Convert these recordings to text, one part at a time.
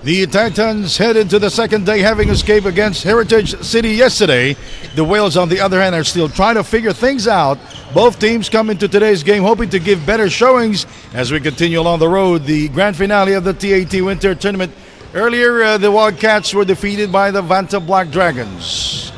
The Titans head into the second day, having escaped against Heritage City yesterday. The Whales, on the other hand, are still trying to figure things out. Both teams come into today's game hoping to give better showings as we continue along the road. The grand finale of the TAT Winter Tournament. Earlier, the Wildcats were defeated by the Vanta Black Dragons.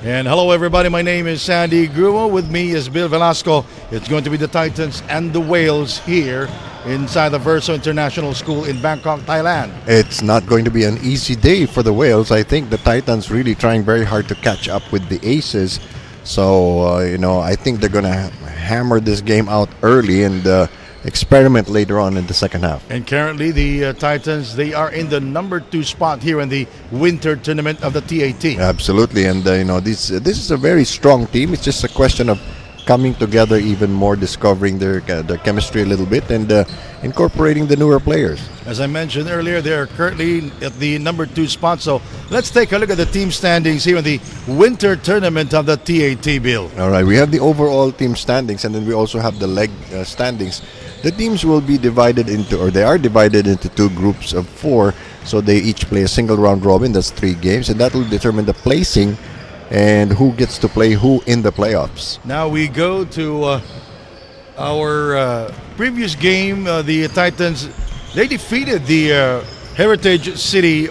And hello, everybody. My name is Sandy Grumo. With me is Bill Velasco. It's going to be the Titans and the Whales here inside the Verso International School in Bangkok, Thailand. It's not going to be an easy day for the Whales. I think the Titans really trying very hard to catch up with the Aces. So, I think they're going to hammer this game out early and experiment later on in the second half. And currently, the Titans, they are in the number 2 spot here in the Winter Tournament of the TAT. Absolutely. And, this is a very strong team. It's just a question of coming together even more, discovering their chemistry a little bit, and incorporating the newer players. As I mentioned earlier, they are currently at the number 2 spot. So let's take a look at the team standings here in the Winter Tournament of the TAT, Bill. All right, we have the overall team standings, and then we also have the leg standings. The teams will be divided into, or they are divided into 2 groups of 4. So they each play a single round robin. That's 3 games, and that will determine the placing and who gets to play who in the playoffs. Now we go to our previous game. The Titans, they defeated the Heritage City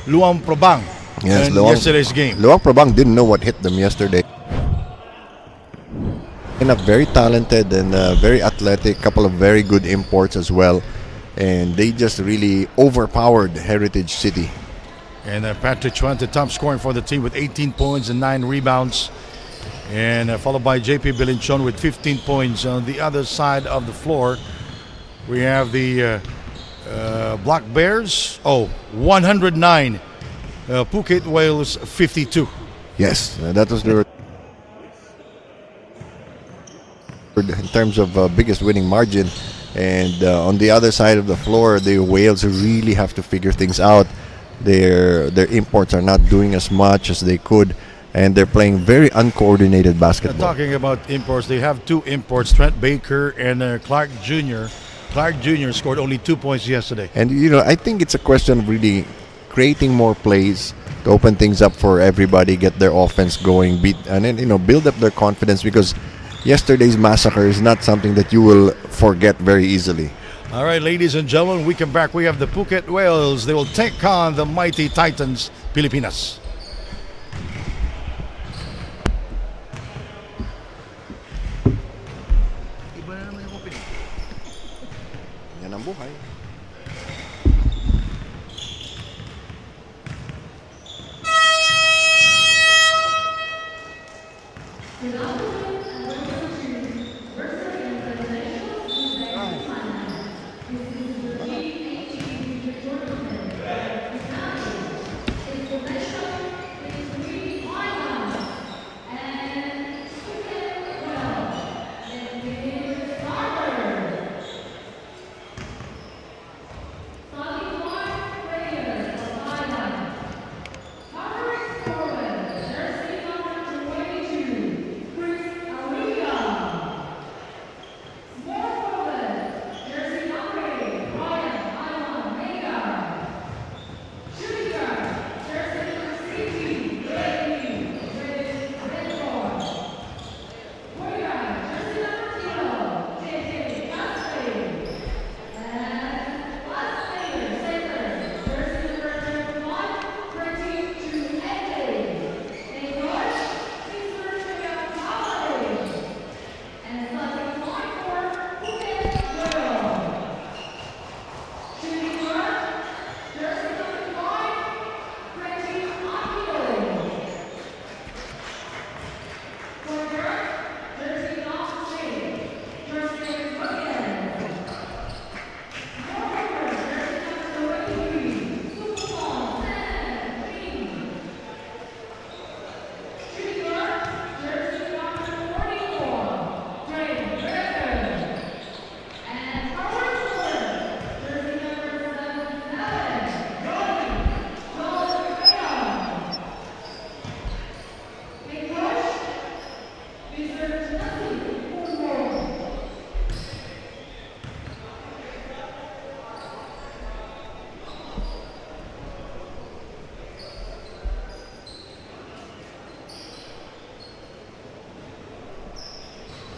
Luang Prabang in yesterday's game. Luang Prabang didn't know what hit them yesterday. And very talented and very athletic, couple of very good imports as well. And they just really overpowered Heritage City. And Patrick Chuan, the top scoring for the team with 18 points and 9 rebounds. And followed by JP Bilinchon with 15 points. On the other side of the floor, we have the Black Bears. 109. Phuket Whales, 52. Yes, that was the in terms of biggest winning margin. And on the other side of the floor, the Whales really have to figure things out. Their imports are not doing as much as they could, and they're playing very uncoordinated basketball. Talking about imports, they have 2 imports, Trent Baker and Clark Jr. Clark Jr. scored only 2 points yesterday. And, I think it's a question of really creating more plays to open things up for everybody, get their offense going, and then, build up their confidence, because yesterday's massacre is not something that you will forget very easily. All right, ladies and gentlemen, we come back. We have the Phuket Whales. They will take on the mighty Titans, Pilipinas. Yan ang buhay.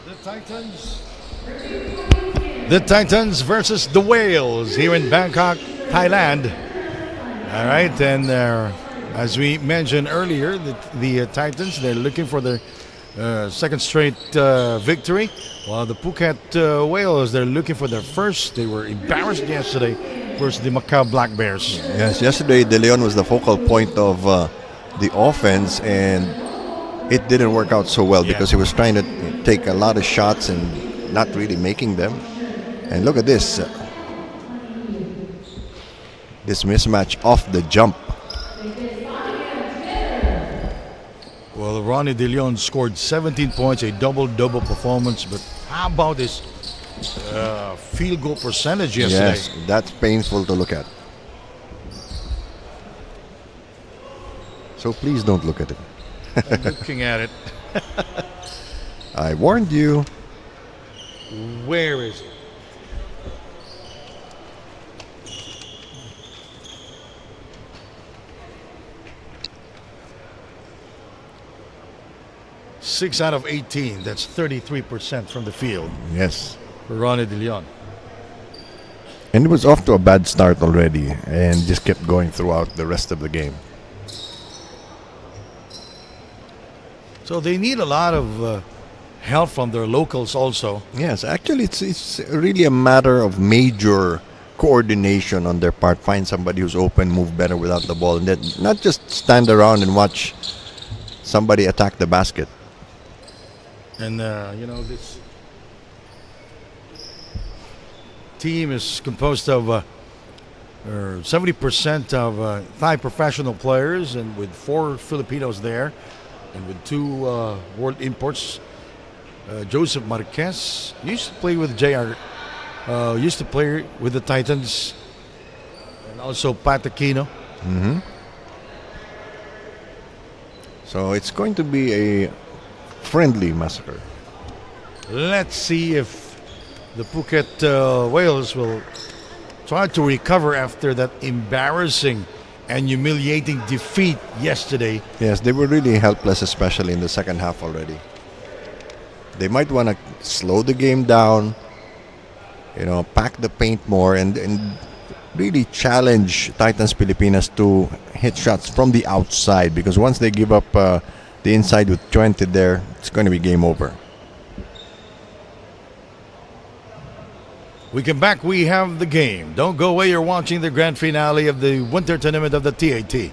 The Titans versus the Whales here in Bangkok, Thailand. All right, and as we mentioned earlier, the Titans, they're looking for their second straight victory, while the Phuket Whales, they're looking for their first. They were embarrassed yesterday versus the Macau Black Bears. Yes, yesterday De Leon was the focal point of the offense, and it didn't work out so well because he was trying to take a lot of shots and not really making them. And look at this. This mismatch off the jump. Well, Ronnie De Leon scored 17 points, a double-double performance, but how about his field goal percentage yesterday? Yes, that's painful to look at. So please don't look at it. I'm looking at it. I warned you. Where is it? Six out of 18. That's 33% from the field Yes. for Ronnie De Leon. And it was off to a bad start already and just kept going throughout the rest of the game. So they need a lot of help from their locals also. Yes, actually it's really a matter of major coordination on their part. Find somebody who's open, move better without the ball, and then not just stand around and watch somebody attack the basket. And, this team is composed of 70% of Thai professional players, and with 4 Filipinos there, and with 2 world imports. Joseph Marquez used to play with JR, used to play with the Titans, and also Pat Aquino. Mm-hmm. So it's going to be a friendly massacre. Let's see if the Phuket Whales will try to recover after that embarrassing and humiliating defeat yesterday. Yes, they were really helpless, especially in the second half already. They might want to slow the game down, pack the paint more, and really challenge Titans Pilipinas to hit shots from the outside, because once they give up the inside with 20 there, it's going to be game over. We come back, we have the game. Don't go away, you're watching the grand finale of the winter tournament of the TAT.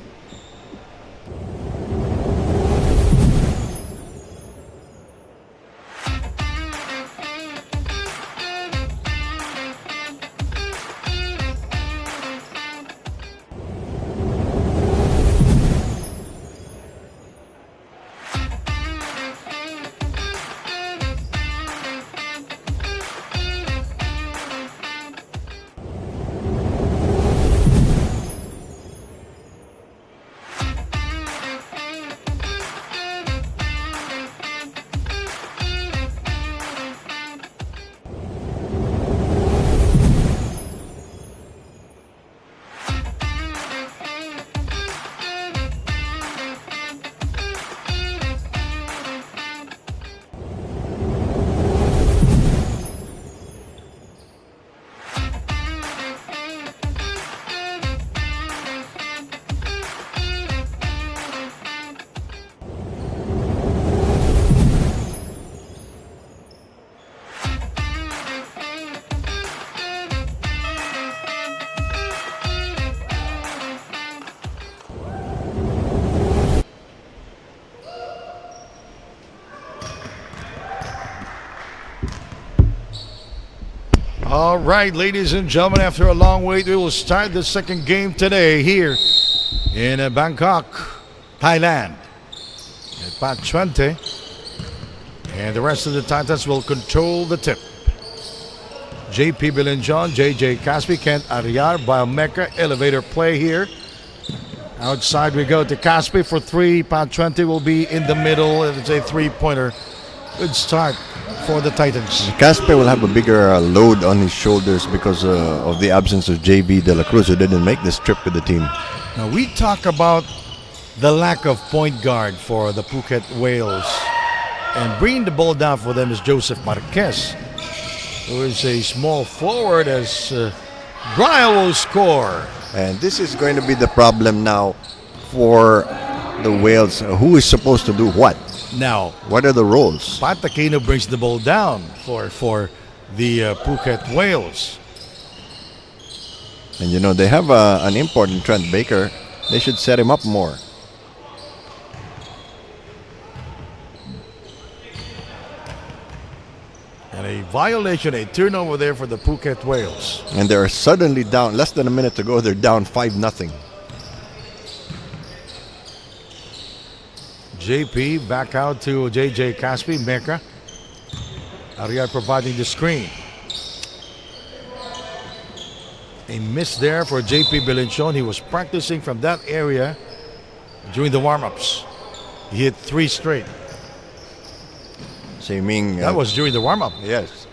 All right, ladies and gentlemen, after a long wait, we will start the second game today here in Bangkok, Thailand. At Pat 20. And the rest of the Titans will control the tip. JP Bilinjon, JJ Caspi, Kent Ariar, Biomeca, elevator play here. Outside we go to Caspi for 3. Pat 20 will be in the middle. It's a 3-pointer. Good start for the Titans. Caspe will have a bigger load on his shoulders because of the absence of JB De La Cruz, who didn't make this trip with the team. Now we talk about the lack of point guard for the Phuket Whales. And bringing the ball down for them is Joseph Marquez, who is a small forward, as Brian will score. And this is going to be the problem now for the Wales. Who is supposed to do what? Now, What are the roles? Pat Aquino brings the ball down for the Phuket Whales. And they have an important Trent Baker. They should set him up more. And a violation, a turnover there for the Phuket Whales. And they're suddenly down. Less than a minute to go, they're down 5-0. JP back out to JJ Caspi, Mecca. Ariar providing the screen. A miss there for JP Belenchon. He was practicing from that area during the warm-ups. He hit 3 straight. Seeming That was during the warm-up. yes.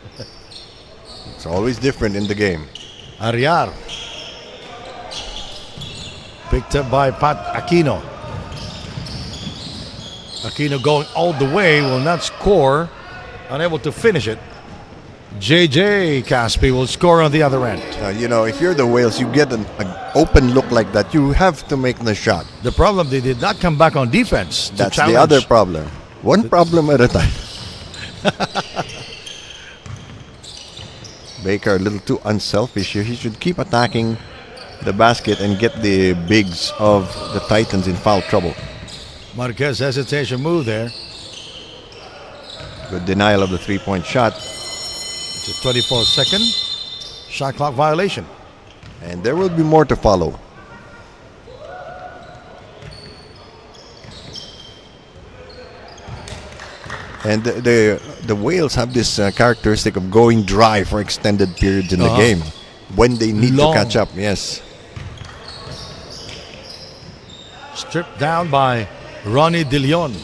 It's always different in the game. Ariar. Picked up by Pat Aquino. Aquino going all the way, will not score. Unable to finish it. JJ Caspi will score on the other end. If you're the Wales, you get an open look like that, you have to make the shot. The problem, they did not come back on defense. That's the other problem. One problem at a time. Baker a little too unselfish here. He should keep attacking the basket and get the bigs of the Titans in foul trouble. Marquez hesitation move there. Good denial of the three-point shot. It's a 24-second shot clock violation. And there will be more to follow. And the Wales have this characteristic of going dry for extended periods in the game when they need to catch up. Yes. Stripped down by Ronnie De Leon.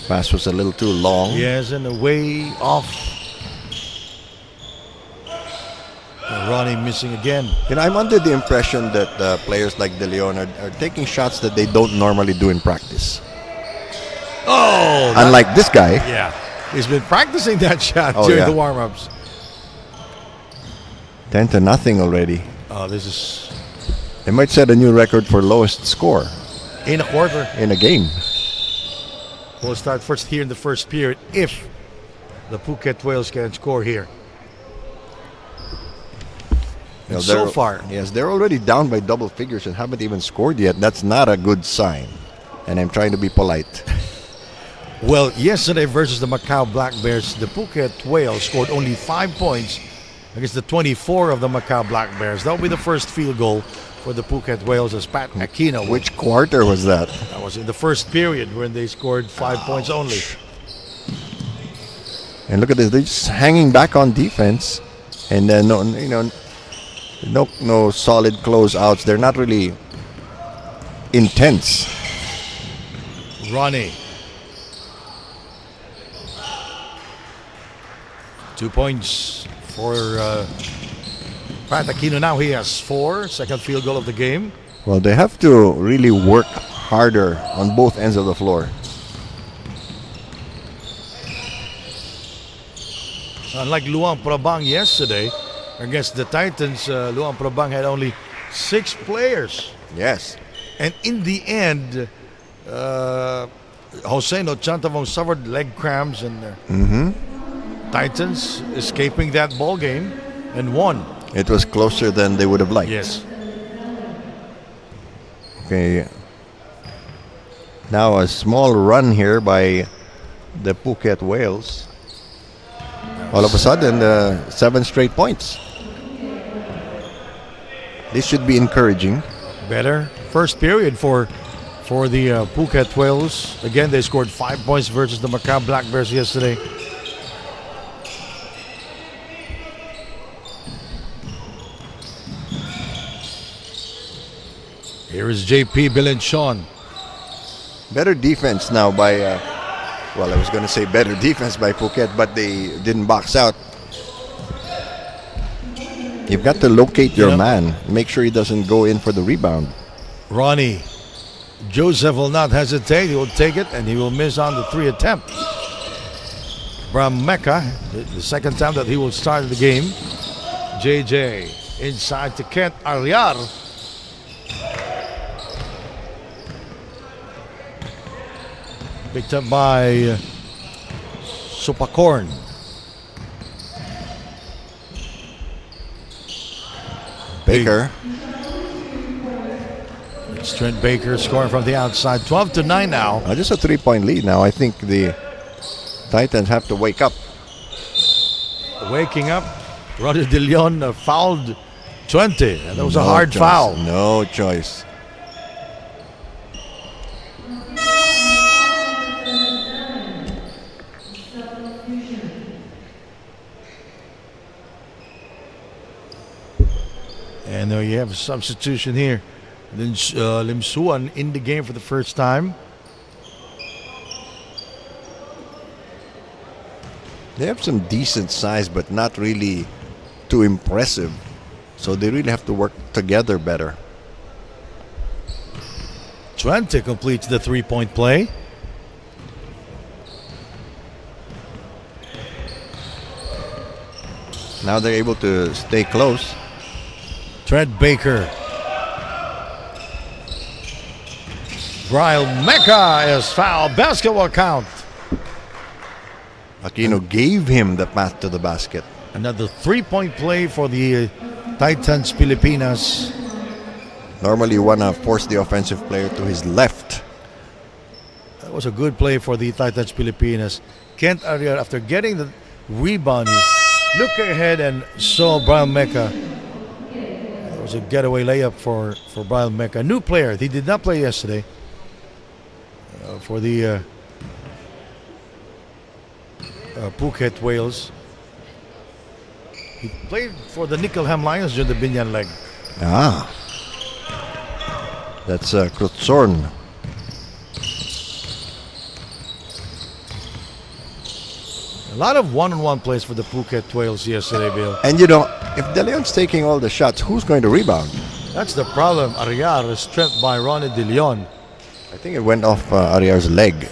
Pass was a little too long. Yes, and way off. And Ronnie missing again. I'm under the impression that players like De Leon are taking shots that they don't normally do in practice. Oh! Unlike this guy. Yeah. He's been practicing that shot Oh, during yeah. the warm-ups. 10-0 already. Oh, this is They might set a new record for lowest score in a quarter. in a game. We'll start first here in the first period if the Phuket Whales can score here. And so far, Yes, they're already down by double figures and haven't even scored yet. That's not a good sign. And I'm trying to be polite. well, yesterday versus the Macau Black Bears, the Phuket Whales scored only 5 points against the 24 of the Macau Black Bears. That will be the first field goal for the Phuket Whales as Pat Aquino. Which quarter was that? That was in the first period when they scored 5 points only. And look at this. They're just hanging back on defense. And then, no solid closeouts. They're not really intense. Ronnie. 2 points for Pat Aquino. Now he has 4. Second field goal of the game. Well, they have to really work harder on both ends of the floor. Unlike Luang Prabang yesterday against the Titans, Luang Prabang had only 6 players. Yes. And in the end, Jose Nochantavong suffered leg cramps and Titans escaping that ball game and won. It was closer than they would have liked. Yes. Okay. Now a small run here by the Phuket Whales. All of a sudden, 7 straight points. This should be encouraging. Better first period for the Phuket Whales. Again, they scored 5 points versus the Macau Black Bears yesterday. Here is JP Belenchon. Better defense now by, I was going to say better defense by Phuket, but they didn't box out. You've got to locate your man. Make sure he doesn't go in for the rebound. Ronnie Joseph will not hesitate. He will take it and he will miss on the 3 attempt. Brameka, the second time that he will start the game. JJ inside to Kent Ariar. Picked up by Supacorn. Baker. It's Trent Baker scoring from the outside. 12-9 now. Just a 3-point lead now. I think the Titans have to wake up. Waking up. Ronnie De Leon fouled 20. And that was a hard foul. No choice. And you have a substitution here. Then Lim Suan in the game for the first time. They have some decent size, but not really too impressive. So they really have to work together better. Twente completes the 3-point play. Now they're able to stay close. Trent Baker. Brian Mecca is fouled. Basketball count. Aquino gave him the path to the basket. Another 3-point play for the Titans Pilipinas. Normally you want to force the offensive player to his left. That was a good play for the Titans Pilipinas. Kent Ariar, after getting the rebound, look ahead and saw Brian Mecca. It was a getaway layup for Brian Mecca. New player. He did not play yesterday for the Phuket Whales. He played for the Nickelham Lions during the Binyan leg. That's Krutzorn. A lot of one-on-one plays for the Phuket Whales yesterday, Bill. And you know, if De Leon's taking all the shots, who's going to rebound? That's the problem. Ariar is stripped by Ronnie De Leon. I think it went off Ariar's leg.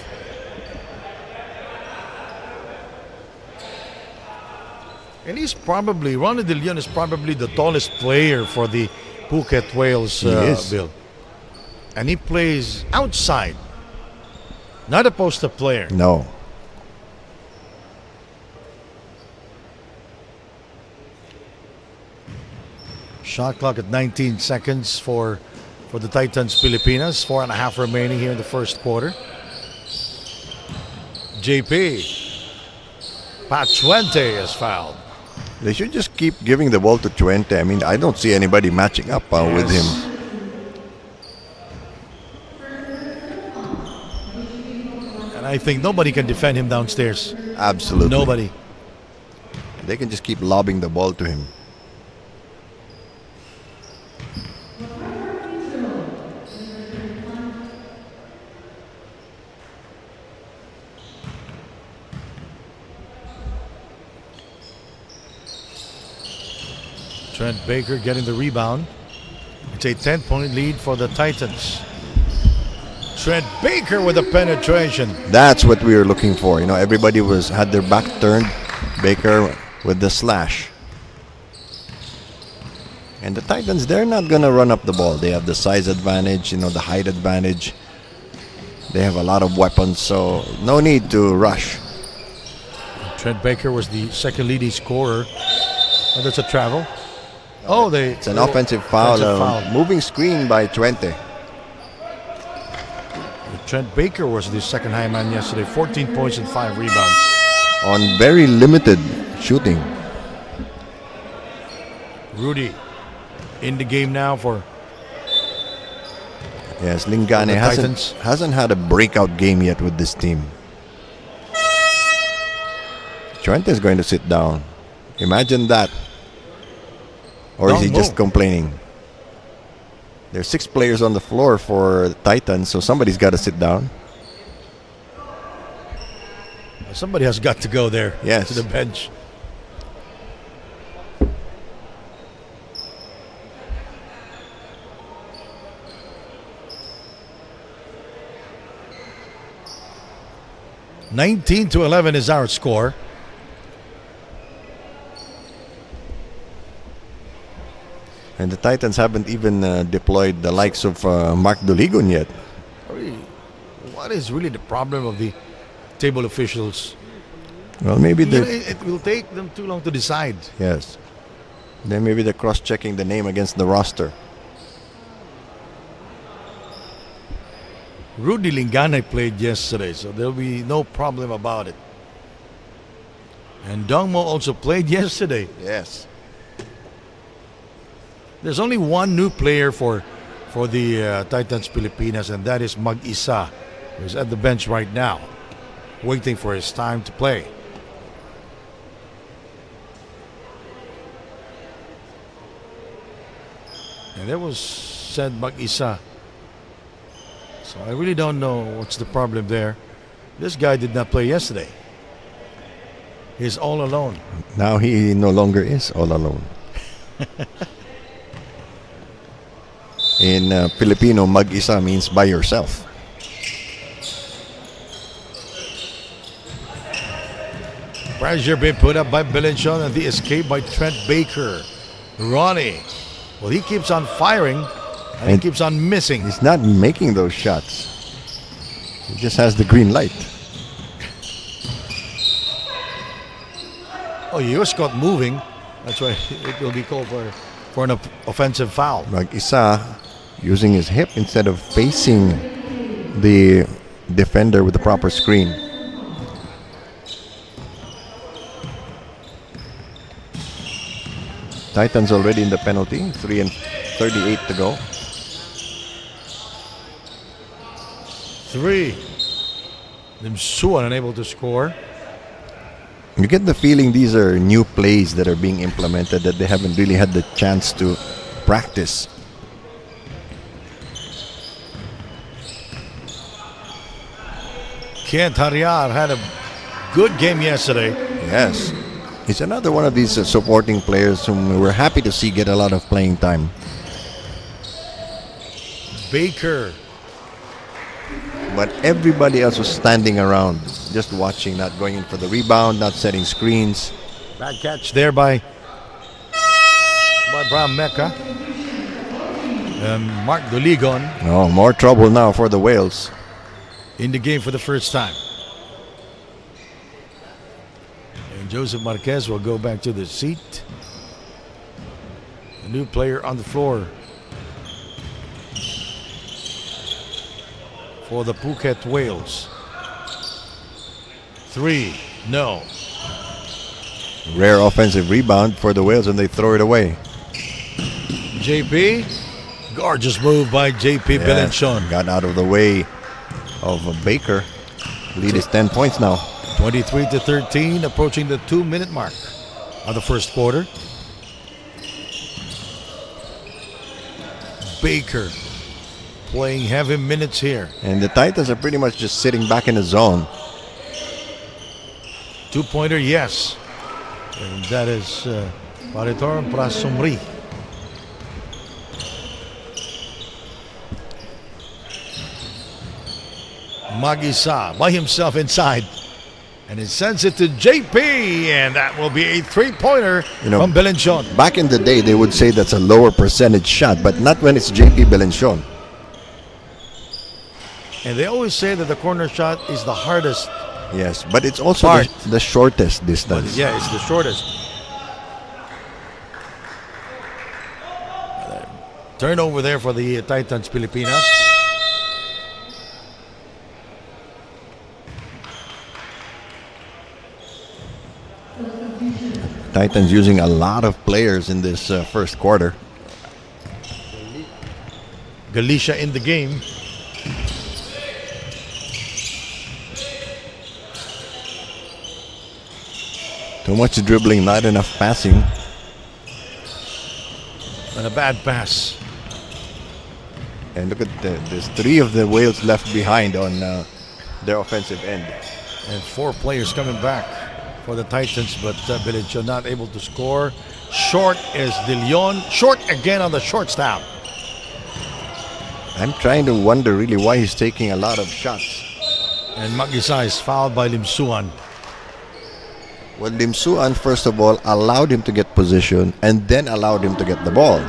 And Ronnie De Leon is probably the tallest player for the Phuket Whales, Bill. And he plays outside, not a post-up player. No. Shot clock at 19 seconds for the Titans Pilipinas. 4.5 remaining here in the first quarter. JP. Pat Twente is fouled. They should just keep giving the ball to Twente. I mean, I don't see anybody matching up with him. And I think nobody can defend him downstairs. Absolutely. Nobody. They can just keep lobbing the ball to him. Trent Baker getting the rebound. It's a 10-point lead for the Titans. Trent Baker with a penetration. That's what we were looking for. You know, everybody had their back turned. Baker with the slash. And the Titans, they're not going to run up the ball. They have the size advantage, you know, the height advantage. They have a lot of weapons, so no need to rush. Trent Baker was the second leading scorer. Oh, that's a travel. It's an offensive foul. Moving screen by Twente. Trent Baker was the second high man yesterday. 14 points and 5 rebounds. On very limited shooting. Rudy in the game now for Yes, Lingane hasn't had a breakout game yet with this team. Twente is going to sit down. Imagine that. Or is he just complaining? There's 6 players on the floor for Titans, so somebody's got to sit down. Somebody has got to go there. Yes. To the bench. 19-11 is our score. And the Titans haven't even deployed the likes of Mark Doligon yet. What is really the problem of the table officials? Well, maybe it will take them too long to decide. Yes. Then maybe they're cross-checking the name against the roster. Rudy Lingganay played yesterday, so there'll be no problem about it. And Dongmo also played yesterday. Yes. There's only one new player for the Titans Pilipinas, and that is Mag-Isa, who's at the bench right now, waiting for his time to play. And that was said Mag-Isa. So I really don't know what's the problem there. This guy did not play yesterday. He's all alone. Now he no longer is all alone. In Filipino, mag-isa means by yourself. Pressure being put up by Belenchon and the escape by Trent Baker. Ronnie. Well, he keeps on firing and he keeps on missing. He's not making those shots. He just has the green light. Oh, he was caught moving. That's why it will be called for an offensive foul. Mag-isa using his hip instead of facing the defender with the proper screen. Titans already in the penalty. 3:38 to go. 3. Limsuan unable to score. You get the feeling these are new plays that are being implemented that they haven't really had the chance to practice. Kent Hariar had a good game yesterday. Yes. He's another one of these supporting players whom we're happy to see get a lot of playing time. Baker. But everybody else was standing around, just watching, not going in for the rebound, not setting screens. Bad catch there by Bram Mecca. Mark Doligon. Oh, more trouble now for the Whales. In the game for the first time. And Joseph Marquez will go back to the seat. A new player on the floor for the Phuket Whales. 3, no. Rare offensive rebound for the Whales and they throw it away. JP, gorgeous move by JP Belenchon. Got out of the way of Baker. Lead is 10 points now. 23-13, approaching the 2-minute mark of the first quarter. Baker playing heavy minutes here. And the Titans are pretty much just sitting back in the zone. 2-pointer, yes. And that is Paritor Prasumri. Mag-Isa by himself inside. And he sends it to JP. And that will be a 3-pointer from Belenchon. Back in the day, they would say that's a lower percentage shot, but not when it's JP Belenchon. And they always say that the corner shot is the hardest. Yes, but it's also the shortest distance. But yeah, it's the shortest. Turnover there for the Titans Pilipinas. Titans using a lot of players in this first quarter. Galicia in the game. Too much dribbling, not enough passing. And a bad pass. And look at there's 3 of the Whales left behind on their offensive end. And 4 players coming back for the Titans, but Belenchon not able to score. Short is De Leon. Short again on the short stop. I'm trying to wonder really why he's taking a lot of shots. And Mag-Isa is fouled by Lim Suan. Well, Lim Suan, first of all, allowed him to get position and then allowed him to get the ball.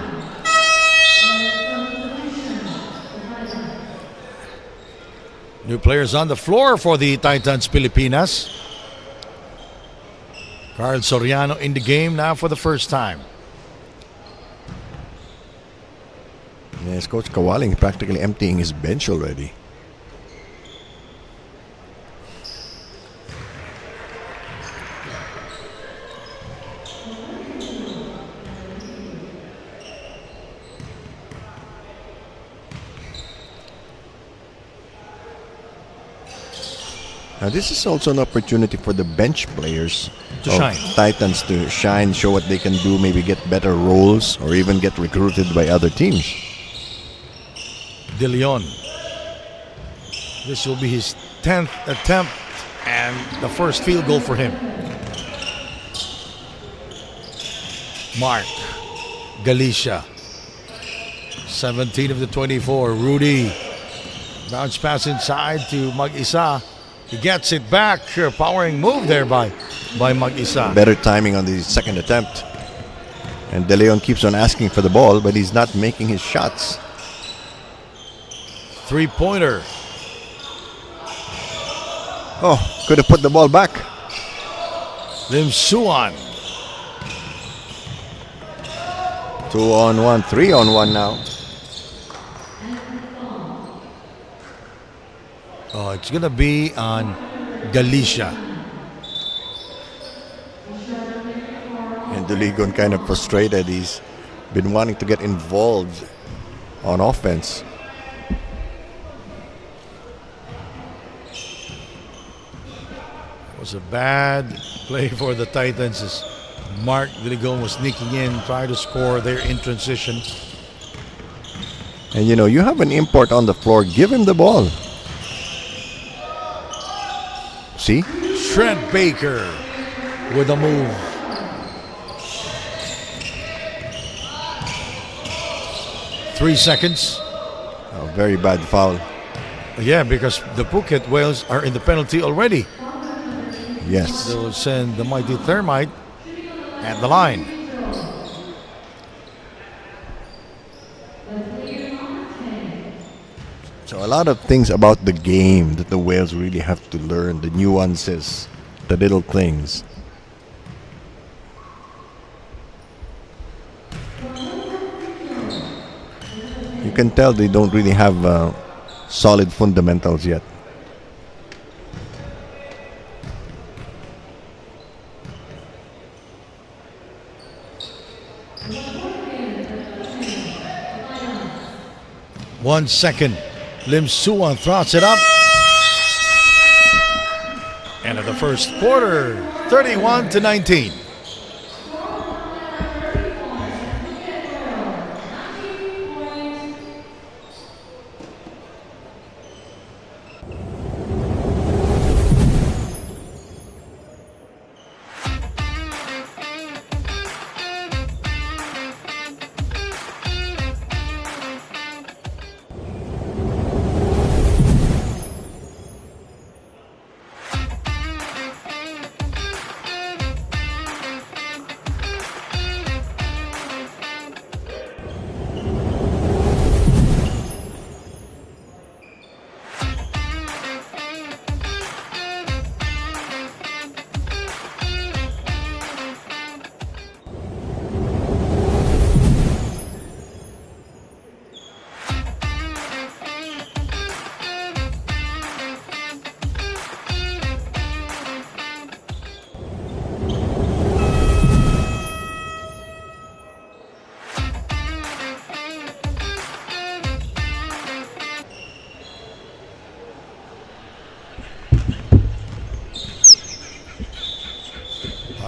New players on the floor for the Titans Pilipinas. Carl Soriano in the game now for the first time. Yes, Coach Kawaling practically emptying his bench already. Now this is also an opportunity for the bench players to of shine. Titans to shine, show what they can do, maybe get better roles or even get recruited by other teams. De Leon. This will be his 10th attempt and the first field goal for him. Mark Galicia. 17 of the 24. Rudy. Bounce pass inside to Mag-Isa. He gets it back. Powering move there by Mag-Isa. Better timing on the second attempt. And De Leon keeps on asking for the ball, but he's not making his shots. Three-pointer. Oh, could have put the ball back. Lim Suan. 2-on-1, 3-on-1 now. Oh, it's going to be on Galicia. And Duligon kind of frustrated. He's been wanting to get involved on offense. It was a bad play for the Titans as Mark Diligon was sneaking in, trying to score there in transition. And you know, you have an import on the floor. Give him the ball. See? Trent Baker with a move. Three seconds. Oh, very bad foul. Yeah, because the Phuket Whales are in the penalty already. Yes. They'll send the mighty Thermite at the line. So a lot of things about the game that the Whales really have to learn, the nuances, the little things. You can tell they don't really have solid fundamentals yet. One second. Lim Suan throws it up. End of the first quarter, 31-19.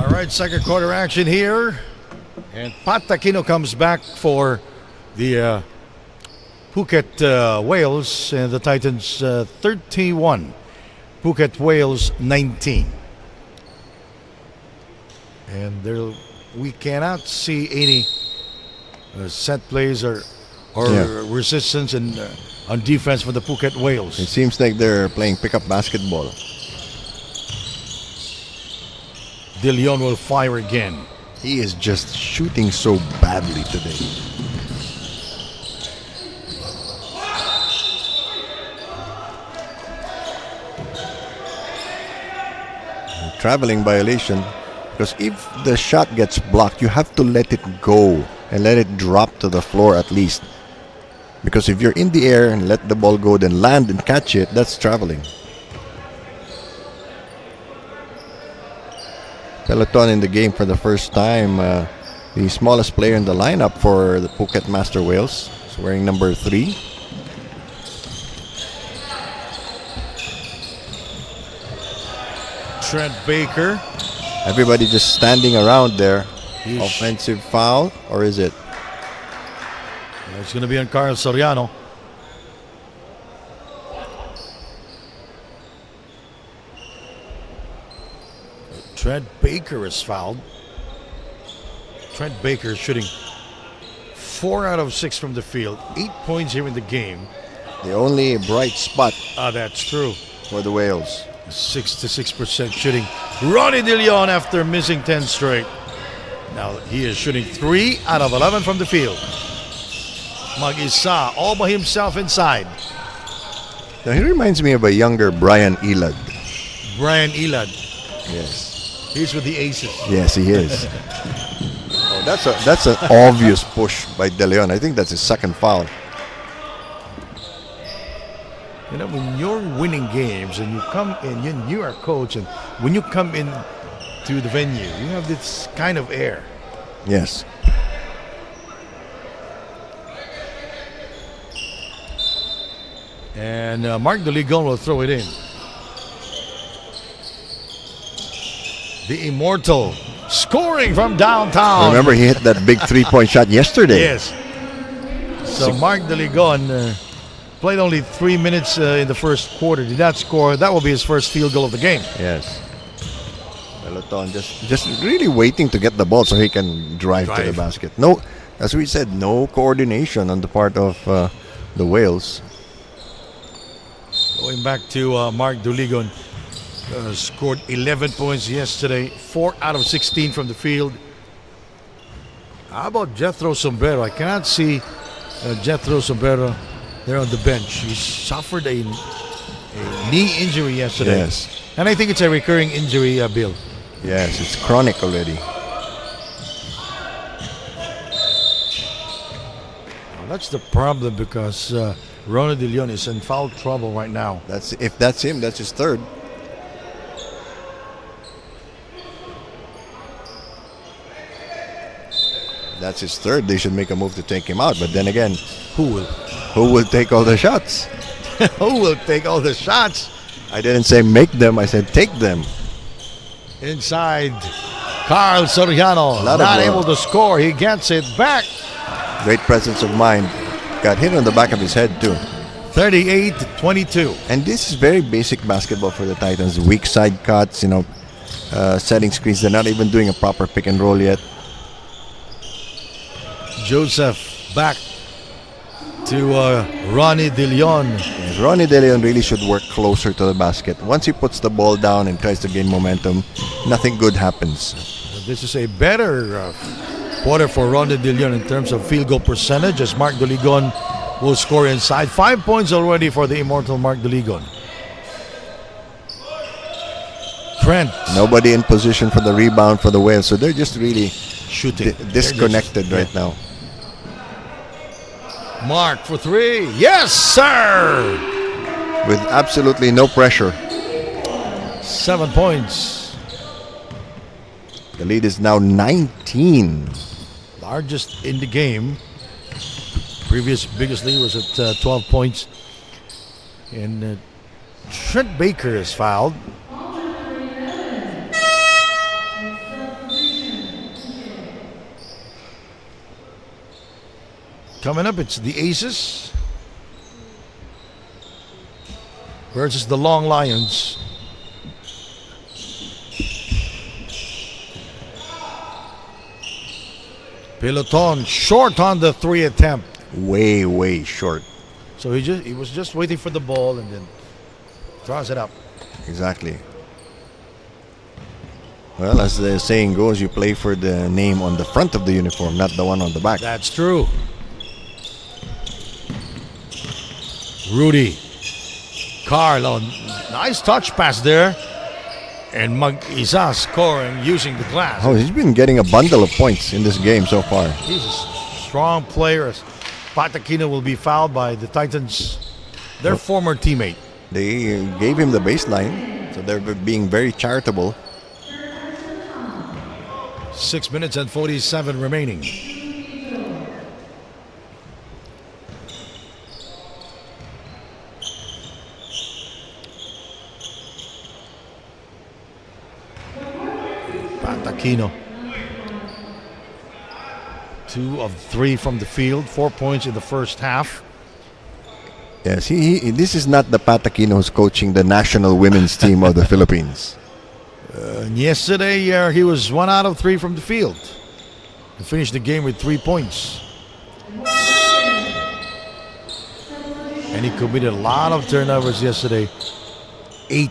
All right, second quarter action here. And Pat Aquino comes back for the Phuket Whales and the Titans 31. Phuket Whales 19. And there we cannot see any set plays or or Yeah. resistance and on defense for the Phuket Whales. It seems like they're playing pickup basketball. De Leon will fire again. He is just shooting so badly today. Traveling violation, because if the shot gets blocked, you have to let it go and let it drop to the floor at least. Because if you're in the air and let the ball go, then land and catch it, that's traveling. Peloton in the game for the first time. The smallest player in the lineup for the Phuket Master Whales is wearing number 3. Trent Baker. Everybody just standing around there. He's- Offensive foul, or is it? It's going to be on Carl Soriano. Trent Baker is fouled. Trent Baker shooting 4 out of 6 from the field. 8 points here in the game. The only bright spot That's true. for the Whales. 66% shooting. Ronnie De Leon after missing 10 straight. Now he is shooting 3 out of 11 from the field. Mag-isa all by himself inside. Now he reminds me of a younger Brian Elad. Brian Elad. Yes. He's with the Aces. Yes, he is. Oh, that's an obvious push by De Leon. I think that's his second foul. You know, when you're winning games and you come in, you are coach, and when you come in to the venue, you have this kind of air. Yes. And Mark De Leon will throw it in. The Immortal scoring from downtown. Remember, he hit that big 3-point shot yesterday. Yes. So Mark De Leon played only 3 minutes in the first quarter. Did not score. That will be his first field goal of the game. Yes. Peloton just really waiting to get the ball so he can drive to the basket. No, as we said, no coordination on the part of the Whales. Going back to Mark De Leon, scored 11 points yesterday, 4 out of 16 from the field. How about Jethro Sombrero? I cannot see Jethro Sombrero there on the bench. He suffered a knee injury yesterday. Yes. And I think it's a recurring injury, Bill. Yes, it's chronic already. Well, that's the problem because Ronald De Leon is in foul trouble right now. If that's him, that's his third. That's his third. They should make a move to take him out. But then again, Who who will take all the shots? will take all the shots? I didn't say make them. I said take them. Inside, Carl Soriano Lot of not work. able to score. He gets it back. Great presence of mind. Got hit on the back of his head too. 38-22. And this is very basic basketball for the Titans. Weak side cuts, setting screens. They're not even doing a proper pick and roll yet. Joseph back to Ronnie De Leon. Yes, Ronnie De Leon really should work closer to the basket. Once he puts the ball down and tries to gain momentum, nothing good happens. This is a better quarter for Ronnie De Leon in terms of field goal percentage as Mark De Leon will score inside. 5 points already for the immortal Mark De Leon. Trent Nobody in position for the rebound for the Whales, so they're just really shooting. disconnected right now. Mark for 3. Yes, sir! With absolutely no pressure. 7 points. The lead is now 19. Largest in the game. Previous biggest lead was at 12 points. And Trent Baker is fouled. Coming up, it's the Aces versus the Long Lions. Peloton short on the 3 attempt. way short. So he was just waiting for the ball and then throws it up. Exactly. Well, as the saying goes, you play for the name on the front of the uniform, not the one on the back. That's true. Rudy. Carlo. Nice touch pass there. And Mag-Isa scoring using the glass. Oh, he's been getting a bundle of points in this game so far. He's a strong player. Pat Aquino will be fouled by the Titans, their former teammate. They gave him the baseline, so they're being very charitable. 6 minutes and 47 remaining. Pat Aquino. 2 of 3 from the field, 4 points in the first half. Yes, this is not the Pat Aquino who's coaching the national women's team of the Philippines. And yesterday, he was 1 out of 3 from the field. He finished the game with 3 points. And he committed a lot of turnovers yesterday. 8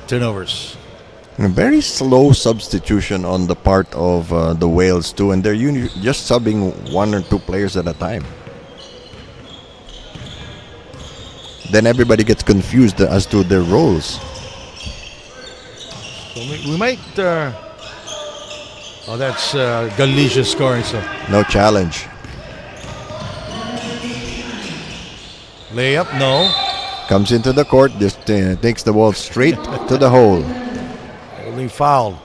turnovers. A very slow substitution on the part of the Wales too, and they're just subbing 1 or 2 players at a time. Then everybody gets confused as to their roles. So we might. Oh, that's Galicia scoring. So No challenge. layup, no. Comes into the court, just takes the ball straight to the hole. Holding foul.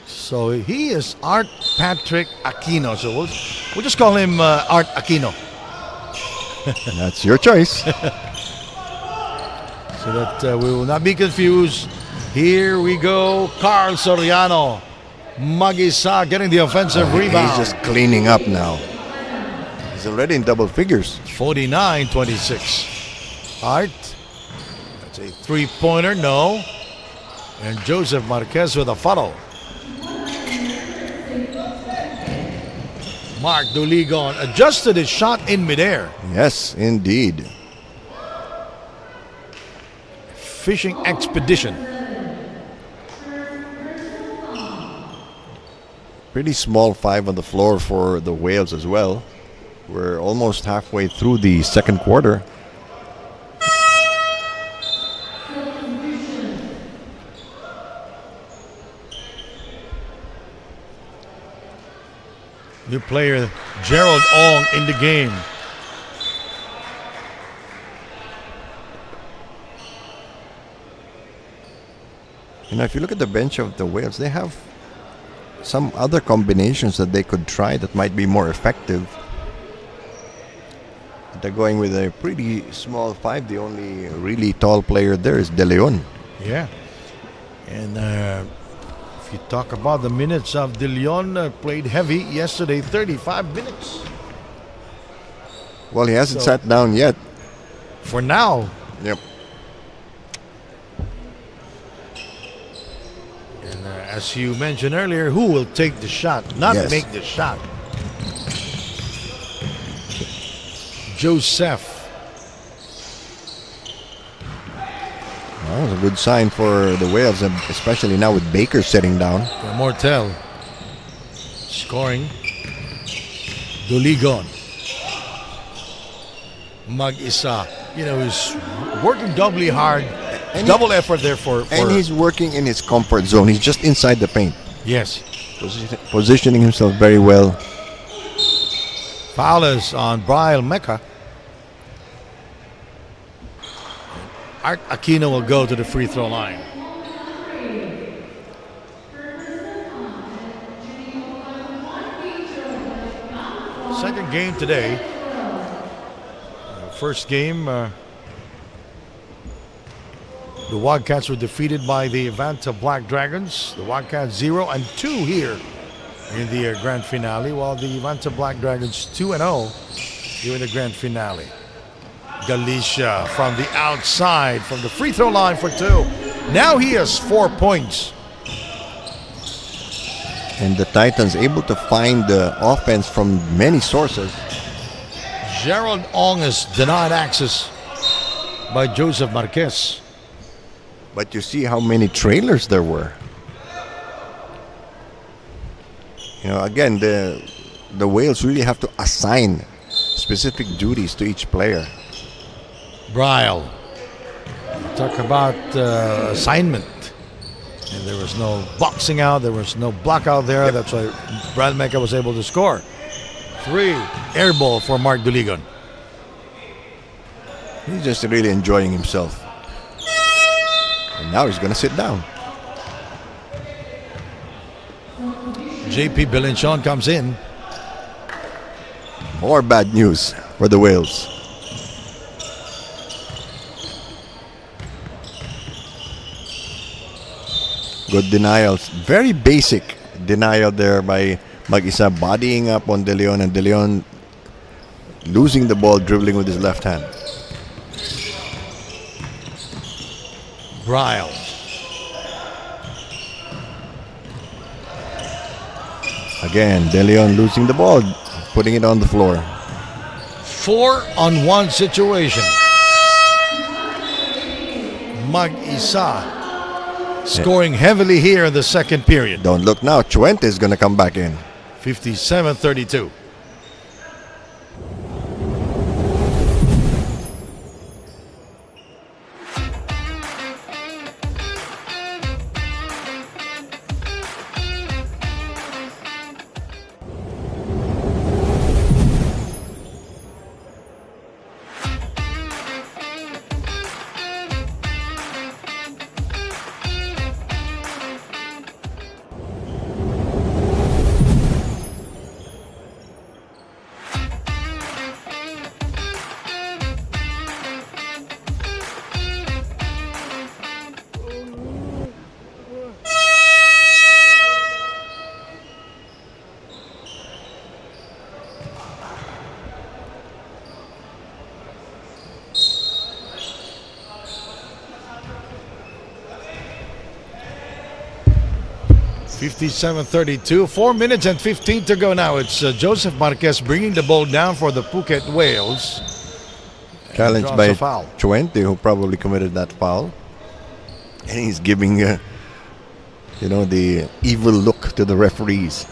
So he is Art Patrick Aquino. So we'll just call him Art Aquino. That's your choice. So that we will not be confused. Here we go. Carl Soriano. Mag-Isa getting the offensive rebound. He's just cleaning up now. He's already in double figures. 49-26. Art. That's a three-pointer. No. And Joseph Marquez with a foul. Mark Duligon adjusted his shot in midair. Yes, indeed. Fishing expedition. Pretty small 5 on the floor for the Wales as well. We're almost halfway through the second quarter. New player Gerald Ong in the game. You know, if you look at the bench of the Wales, they have some other combinations that they could try that might be more effective. They're going with a pretty small 5. The only really tall player there is De Leon. Yeah. And if you talk about the minutes of De Leon, played heavy yesterday, 35 minutes. Well, he hasn't sat down yet. For now. Yep. And as you mentioned earlier, who will take the shot, not make the shot? Joseph. Well, that was a good sign for the Wales, especially now with Baker sitting down. Mortel scoring. Duligon. Mag-Isa. You know, he's working doubly hard. Double effort there for... And he's working in his comfort zone. He's just inside the paint. Yes. Positioning himself very well. Foul is on Brian Mecca. Art Aquino will go to the free throw line. Second game today. First game, the Wildcats were defeated by the Avanta Black Dragons. The Wildcats 0-2 here in the grand finale, while the Avanta Black Dragons 2-0 here in the grand finale. Galicia from the outside, from the free throw line for 2. Now he has 4 points. And the Titans able to find the offense from many sources. Gerald Ong is denied access by Joseph Marquez. But you see how many trailers there were. Again, the Wales really have to assign specific duties to each player. Bryle. Talk about assignment. And there was no boxing out. There was no block out there. Yep. That's why Brad Mecca was able to score. 3. Air ball for Mark Duligon. He's just really enjoying himself. And now he's going to sit down. JP Belenchon comes in. More bad news for the Wales. Good denials. Very basic denial there by Mag-isa, bodying up on De Leon, and De Leon losing the ball, dribbling with his left hand. Bryle. Again, De Leon losing the ball, putting it on the floor. 4-on-1 situation. Mag-isa scoring heavily here in the second period. Don't look now. Chuente is going to come back in. 57-32. (57-32). 4 minutes and 15 to go now. It's Joseph Marquez bringing the ball down for the Phuket Whales. Challenged by Chuente, who probably committed that foul. And he's giving, the evil look to the referees.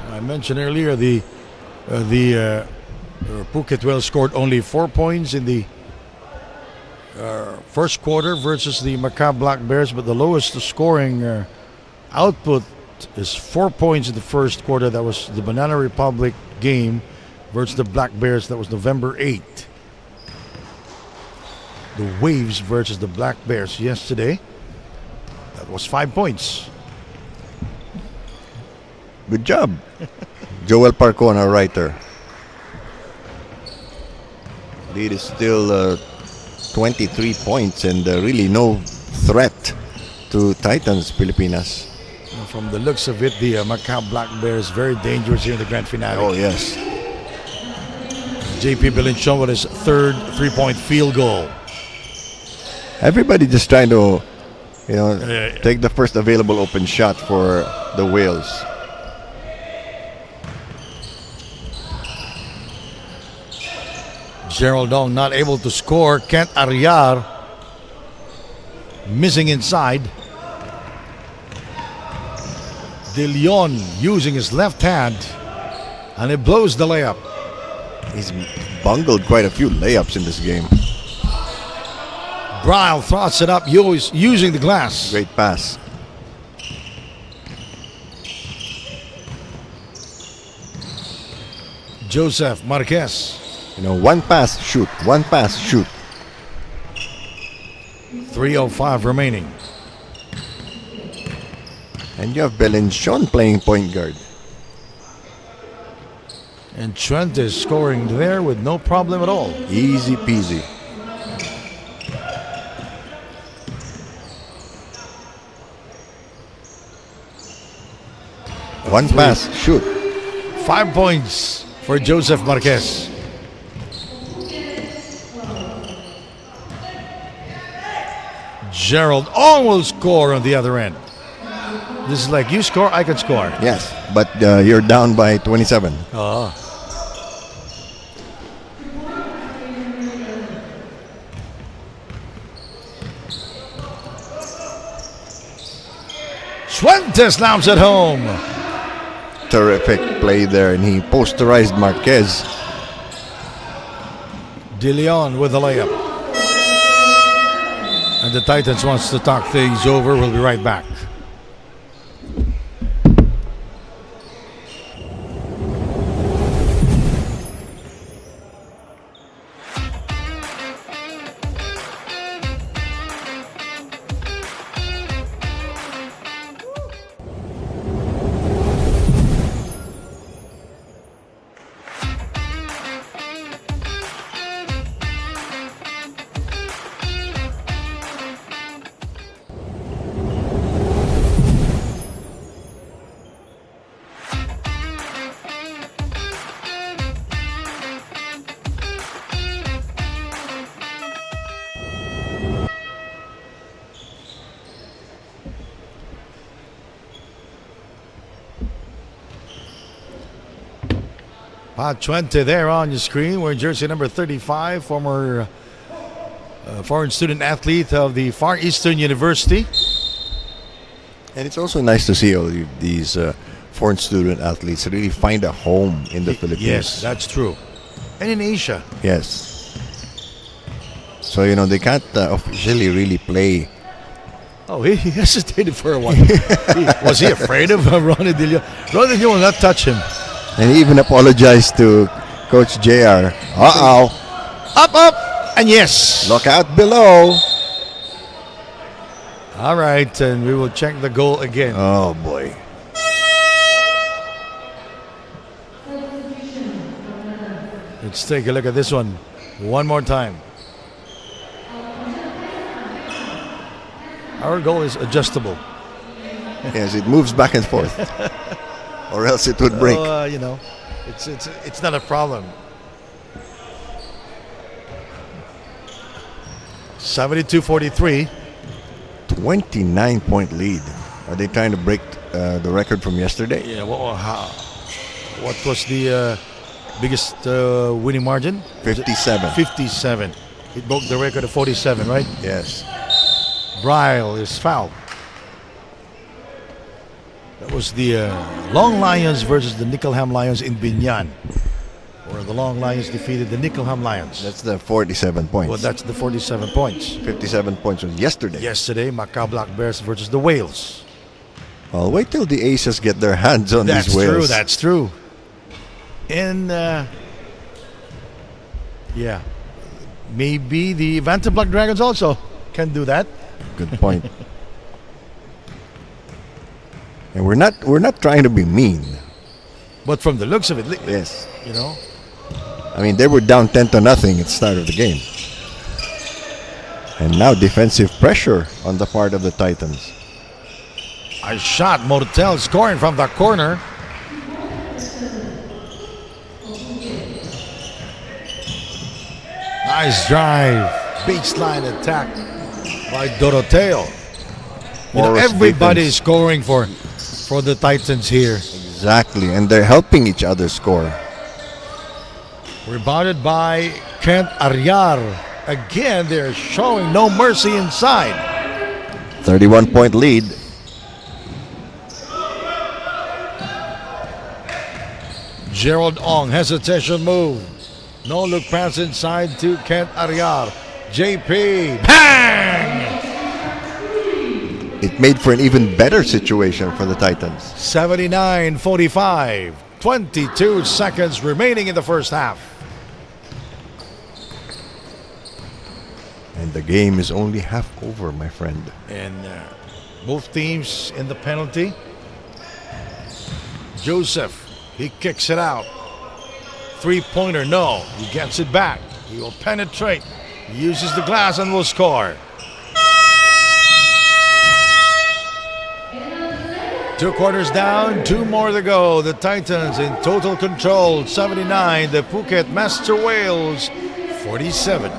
I mentioned earlier the Phuket Whales scored only 4 points in the first quarter versus the Macau Black Bears, but the lowest scoring output is 4 points in the first quarter. That was the Banana Republic game versus the Black Bears. That was November 8th. The Waves versus the Black Bears yesterday. That was 5 points. Good job, Joel Parcon, our writer. Lead is still 23 points and really no threat to Titans Pilipinas. From the looks of it, the Macau Black Bears very dangerous here in the grand finale. Oh, yes. JP Belenchon with his third three-point field goal. Everybody just trying to, take the first available open shot for the Wales. Gerald Ong not able to score. Kent Ariar missing inside. De Leon using his left hand, and it blows the layup. He's bungled quite a few layups in this game. Bryle throws it up, using the glass. Great pass. Joseph Marquez. One pass, shoot. One pass, shoot. 3:05 remaining. And you have Belenchon playing point guard. And Trent is scoring there with no problem at all. Easy peasy. One pass, shoot. 5 points for Joseph Marquez. Gerald Ong will score on the other end. This is like you score, I can score. Yes, but you're down by 27. Oh. Swente slams it home. Terrific play there, and he posterized Marquez. De Leon with the layup. And the Titans wants to talk things over. We'll be right back. Twente there on your screen. Wearing jersey number 35, former foreign student athlete of the Far Eastern University. And it's also nice to see all these foreign student athletes really find a home in the Philippines. Yes, that's true. And in Asia. Yes. So, they can't officially really play. Oh, he hesitated for a while. Was he afraid of Ronnie De Leon? Ronnie De Leon will not touch him. And he even apologized to Coach JR. Uh-oh. Up, and yes. Look out below. All right, and we will check the goal again. Oh, boy. Let's take a look at this one one more time. Our goal is adjustable. Yes, it moves back and forth. Or else it would break. It's not a problem. 72-43. 29-point lead. Are they trying to break the record from yesterday? Yeah. What was the biggest winning margin? 57. 57. It broke the record of 47, right? Yes. Bryle is fouled. That was the Long Lions versus the Nickelham Lions in Binyan, where the Long Lions defeated the Nickelham Lions. That's the 47 points. Well, that's the 47 points. 57 points was yesterday. Yesterday, Macau Black Bears versus the Whales. Well, wait till the Aces get their hands on these Whales. That's true. And, maybe the Vanton Black Dragons also can do that. Good point. And we're not trying to be mean. But from the looks of it, yes. I mean, they were down 10-0 at the start of the game. And now defensive pressure on the part of the Titans. A shot, Motel scoring from the corner. Nice drive. Baseline attack by Doroteo. Everybody is scoring for the Titans here. Exactly, and they're helping each other score. Rebounded by Kent Aryar. Again, they're showing no mercy inside. 31-point lead. Gerald Ong, hesitation move. No look pass inside to Kent Aryar. JP, bang! It made for an even better situation for the Titans. 79-45. 22 seconds remaining in the first half. And the game is only half over, my friend. And both teams in the penalty. Joseph, he kicks it out. Three-pointer, no. He gets it back. He will penetrate. He uses the glass and will score. 2 quarters down, 2 more to go. The Titans in total control, 79. The Phuket Master Whales, 47.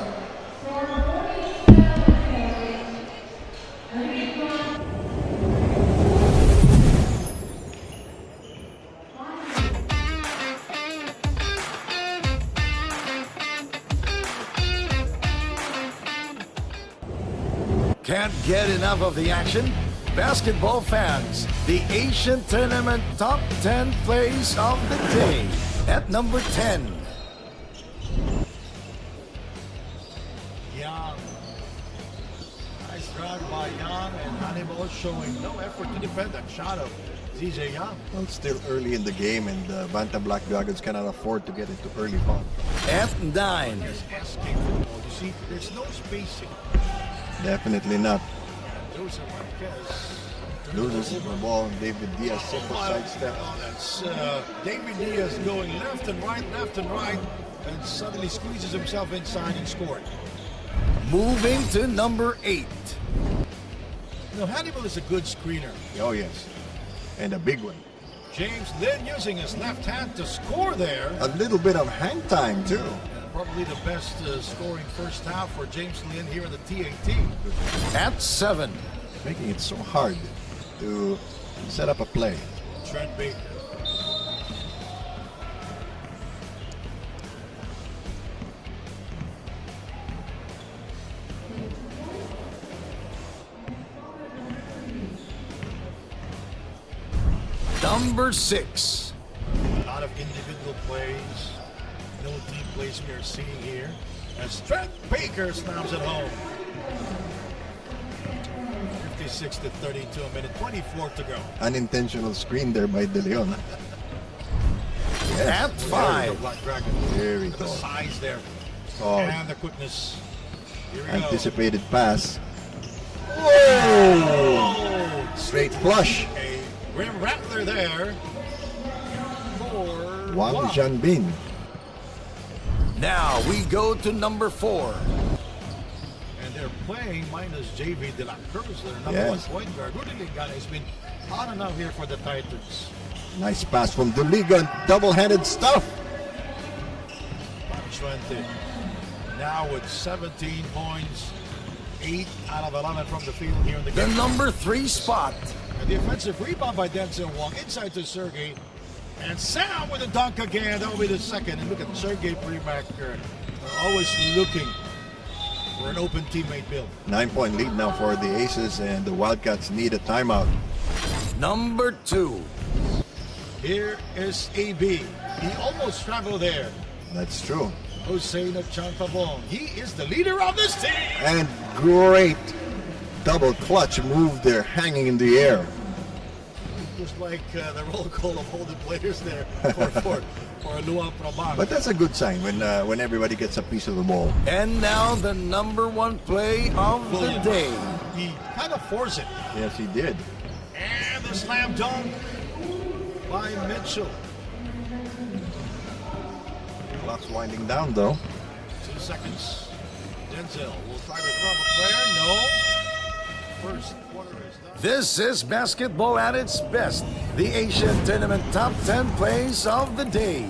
Can't get enough of the action? Basketball fans, the Asian Tournament Top 10 Plays of the Day. At number 10. Young. Nice drive by Young, and Hannibal showing no effort to defend that shot of ZJ Young. Well, it's still early in the game, and the Banta Black Dragons cannot afford to get into early foul. At 9. There's escape football. You see, there's no spacing. Definitely not. Those are Marquez. Loses the ball, and David Diaz simple sidestep. Oh, that's David Diaz going left and right, and suddenly squeezes himself inside and scored. Moving to number 8. Now, Hannibal is a good screener. Oh yes, and a big one. James Lin using his left hand to score there. A little bit of hang time too. Probably the best scoring first half for James Lin here in the TAT. At 7. Making it so hard to set up a play. Trent Baker. Number 6. A lot of individual plays. No team plays we are seeing here. As Trent Baker slams it home. 56 to 32, a minute 24 to go. Unintentional screen there by De Leon. At 5. Black Dragon. Very The tall. size there. Oh, And the quickness. Here we anticipated pass. go. Oh! Straight flush. A rim rattler there. For Wang Jianbin. Now we go to number 4. And they're playing minus JV De La Cruz, their number Yes. 1 point guard. Rudy Lingana has been on and out here for the Titans. Nice pass from Duligan. Double-handed stuff. 20. Now with 17 points, 8 out of 11 from the field here in the The game. number 3 spot. And the offensive rebound by Denzel Wong inside to Sergey. And Sam with a dunk again. That will be the second. And look at Sergey Primak, always looking for an open teammate build. 9-point lead now for the Aces, and the Wildcats need a timeout. Number 2. Here is AB. He almost struggled there. That's true. Hossein Chantabong. He is the leader of this team. And great double clutch move there, hanging in the air. Just like the roll call of all the players there for Luang Prabang. But that's a good sign when everybody gets a piece of the ball. And now the number 1 play of the Williams. day. He kind of forced it. Yes, he did. And the slam dunk by Mitchell. Clock's winding down though. 2 seconds. Denzel will try to drop a player. No. First quarter is done. This is basketball at its best. The Asian Tournament Top 10 Plays of the Day.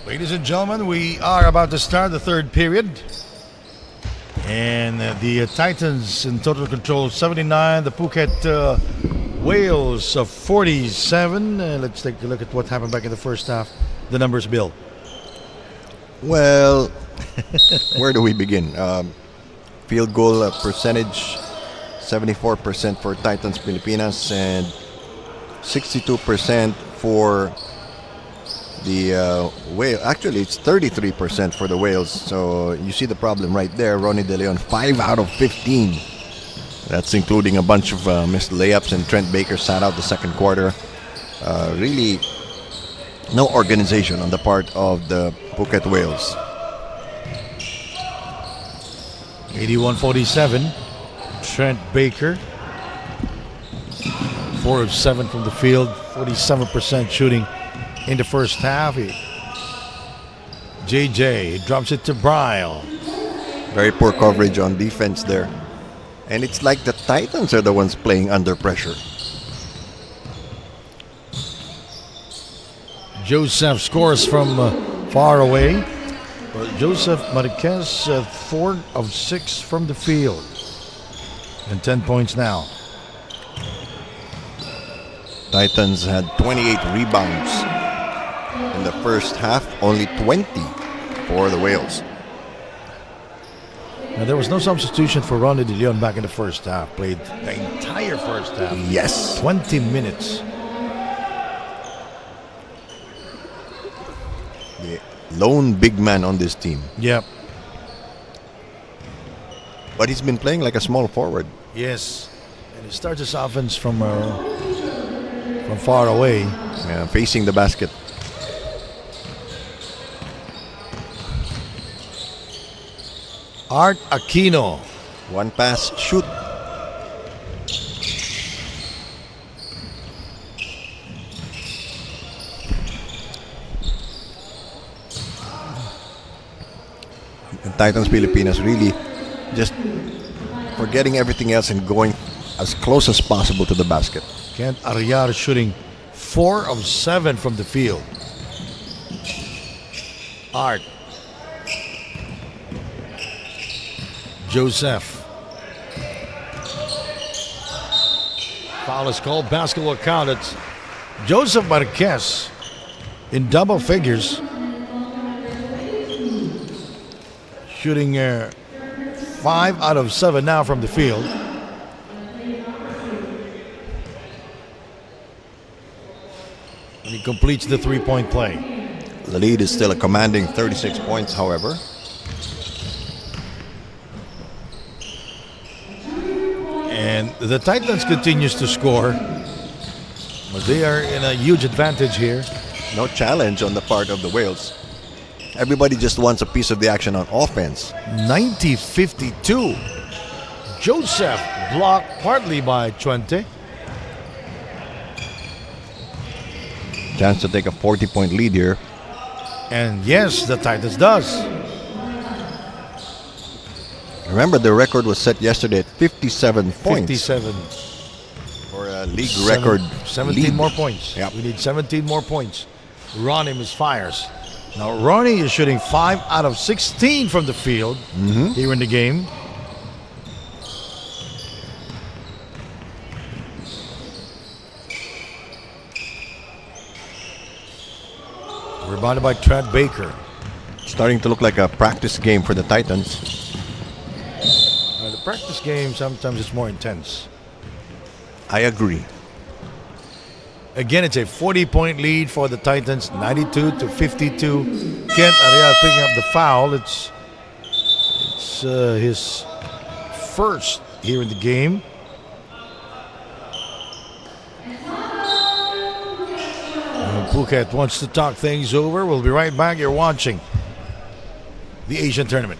Ladies and gentlemen, we are about to start the third period. And the Titans in total control 79, the Phuket Whales of 47. Let's take a look at what happened back in the first half. The numbers, Bill. Well, where do we begin? Field goal percentage 74% for Titans Pilipinas and 62% for the whale. Actually, it's 33% for the Whales. So you see the problem right there. Ronnie De Leon, 5 out of 15. That's including a bunch of missed layups, and Trent Baker sat out the second quarter. Really, no organization on the part of the Phuket Whales. 81-47. Trent Baker, 4 of 7 from the field, 47% shooting in the first half. JJ drops it to Bryle. Very poor coverage on defense there. And it's like the Titans are the ones playing under pressure. Joseph scores from far away. Joseph Marquez, 4 of 6 from the field. And 10 points now. Titans had 28 rebounds in the first half, only 20 for the Whales. Now, there was no substitution for Ronnie De Leon back in the first half. Played the entire first half. Yes. 20 minutes. The lone big man on this team. Yep. But he's been playing like a small forward. Yes. And he starts his offense from far away. Yeah, facing the basket. Art Aquino. One pass, shoot. And Titans Pilipinas really just forgetting everything else and going as close as possible to the basket. Kent Ariar shooting 4 of 7 from the field. Art. Joseph. Foul is called. Basketball count. It's Joseph Marquez in double figures. Shooting 5 out of 7 now from the field. And he completes the three-point play. The lead is still a commanding 36 points, however. And the Titans continues to score. But they are in a huge advantage here. No challenge on the part of the Whales. Everybody just wants a piece of the action on offense. 90-52. Joseph blocked partly by Chuente. Chance to take a 40-point lead here. And yes, the Titans does. Remember, the record was set yesterday at 57 points. 57. For a league record. 17 lead. more points. Yep. We need 17 more points. Ronnie misfires. Now Ronnie is shooting 5 out of 16 from the field here in the game. Rebounded by Trent Baker. Starting to look like a practice game for the Titans. The practice game, sometimes it's more intense. I agree. Again, it's a 40-point lead for the Titans, 92-52. Kent Arial picking up the foul. It's his first here in the game. Phuket wants to talk things over. We'll be right back. You're watching the Asian Tournament.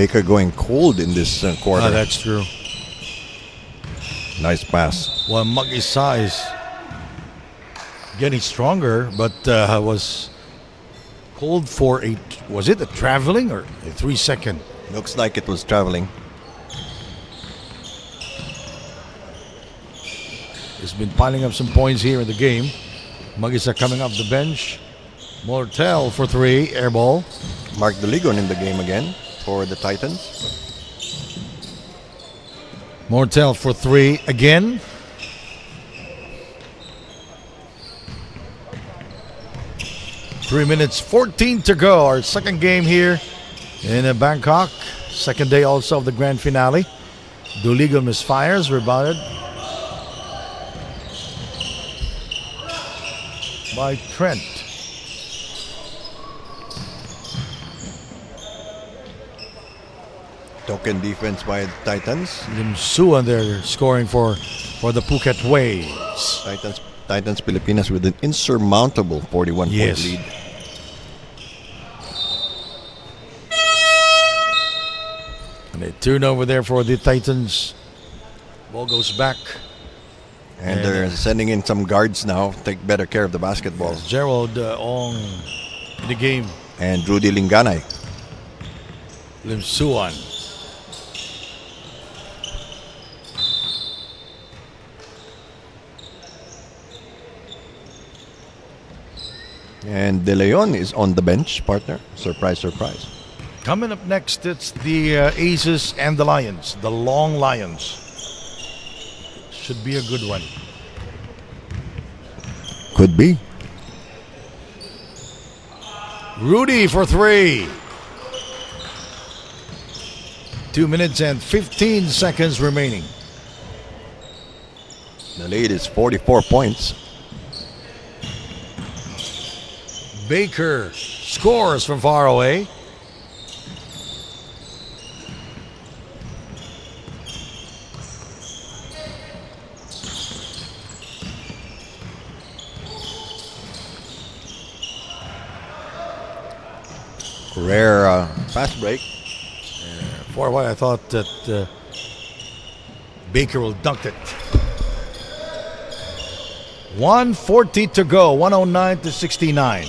Baker going cold in this quarter. That's true. Nice pass. Well, Mag-Isa is getting stronger, but was called for was it a traveling or a 3-second? Looks like it was traveling. He's been piling up some points here in the game. Mag-Isa coming off the bench. Mortel for 3, air ball. Mark Deligon in the game again for the Titans. Mortel for 3 again. Three minutes, 14 to go. Our second game here in Bangkok. Second day also of the grand finale. Doligo misfires, rebounded by Trent. Token defense by the Titans. Lim Suan there scoring for the Phuket Waves. Titans Pilipinas with an insurmountable 41-point Yes. lead. And a turnover there for the Titans. Ball goes back. And they're sending in some guards now. Take better care of the basketball. Gerald Ong in the game. And Rudy Linganay. Lim Suan. And De Leon is on the bench, partner. Surprise, surprise. Coming up next, it's the Aces and the Lions. The Long Lions. Should be a good one. Could be. Rudy for 3. 2 minutes and 15 seconds remaining. The lead is 44 points. Baker scores from far away. Rare fast break. For a while, I thought that Baker will dunk it. 1:40 to go. 109 to 69.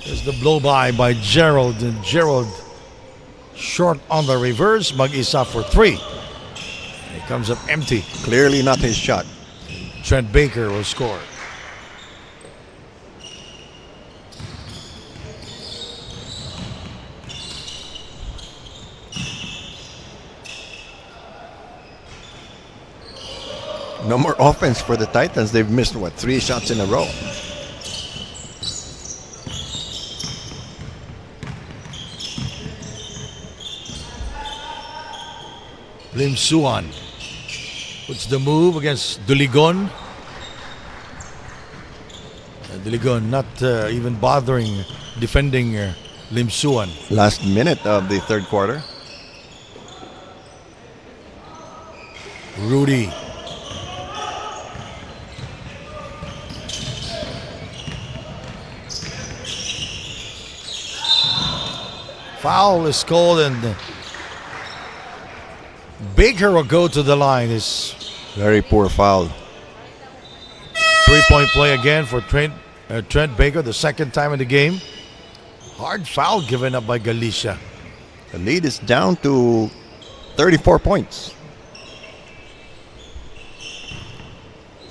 There's the blow by Gerald. And Gerald short on the reverse. Mag-Isa for 3. He comes up empty. Clearly not his shot. Trent Baker will score. No more offense for the Titans. They've missed, 3 shots in a row. Lim Suan puts the move against Doligon. Doligon not even bothering defending Lim Suan. Last minute of the third quarter. Rudy. Foul is called and Baker will go to the line. Is Very poor foul. 3-point play again for Trent Baker, the second time in the game. Hard foul given up by Galicia. The lead is down to 34 points.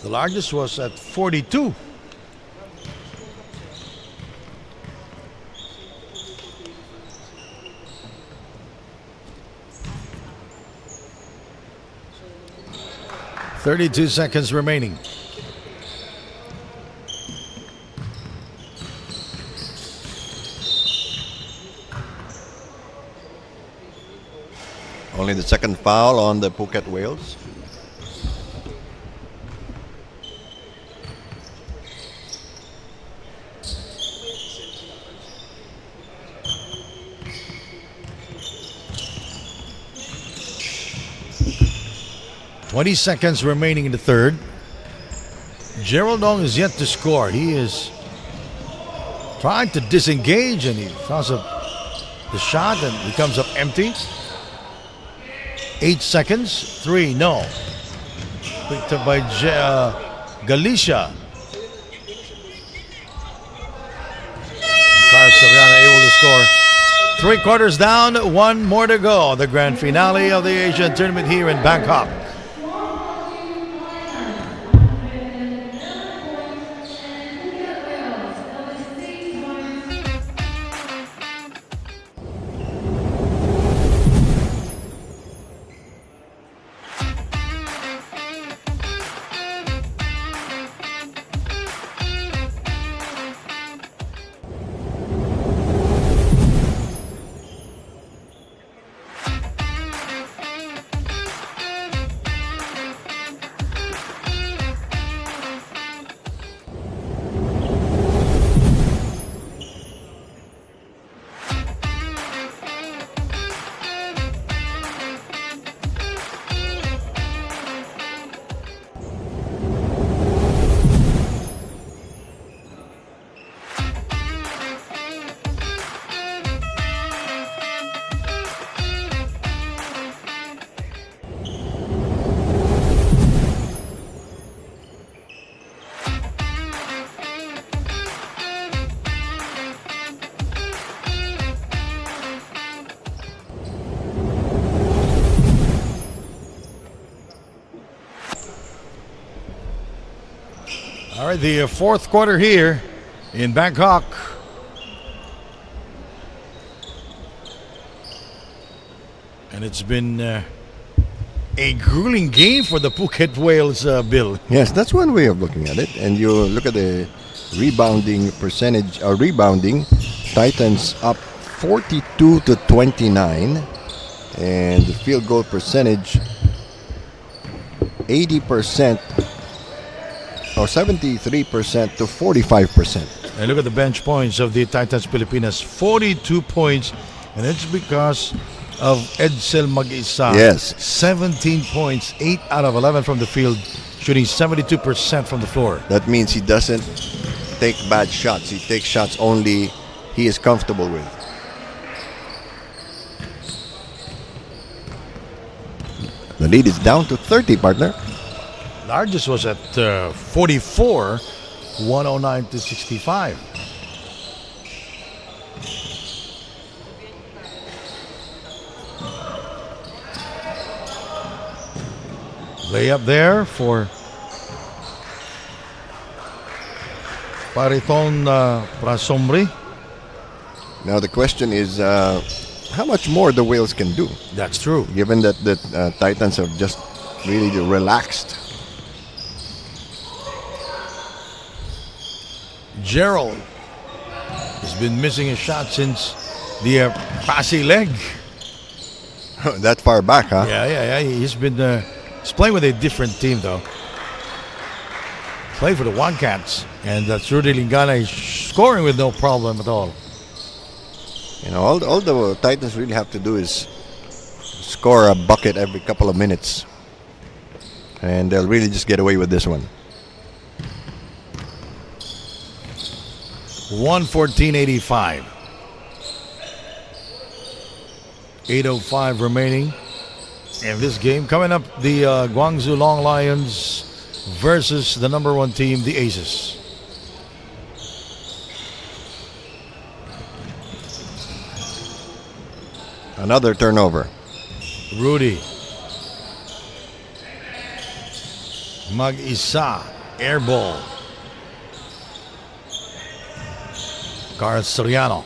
The largest was at 42. "32 seconds remaining. Only the second foul on the Phuket Whales. "20 seconds remaining in the third. Gerald Ong is yet to score. He is trying to disengage and he throws a The shot and it comes up empty. 8 seconds. 3, no. Picked up by Galicia. Carlos Soriano able to score. 3 quarters down, 1 more to go. The grand finale of the Asian Tournament here in Bangkok. All right, the 4th quarter here in Bangkok. And it's been a grueling game for the Phuket Whales, Bill. Yes, that's one way of looking at it. And you look at the rebounding percentage, rebounding. Titans up 42 to 29. And the field goal percentage 80% or 73% to 45%. And look at the bench points of the Titans Pilipinas, 42 points. And it's because of Edsel Mag-isa. Yes. 17 points, 8 out of 11 from the field, shooting 72% from the floor. That means he doesn't take bad shots. He takes shots only he is comfortable with. The lead is down to 30, partner. Largest was at 44, 109 to 65. Layup there for Pariton Prasomri. Now the question is how much more the Whales can do, That's true. given that the Titans have just really relaxed. Gerald has been missing a shot since the Pasig leg. That far back, huh? Yeah. He's been he's playing with a different team though. Playing for the Wildcats, and that's Rudy Lingana is scoring with no problem at all. You know, all the Titans really have to do is score a bucket every couple of minutes, and they'll really just get away with this one. 114.85. 8:05 remaining in this game. Coming up, the Guangzhou Long Lions versus the number 1 team, the Aces. Another turnover. Rudy Mag-isa, air ball. Carlos Soriano.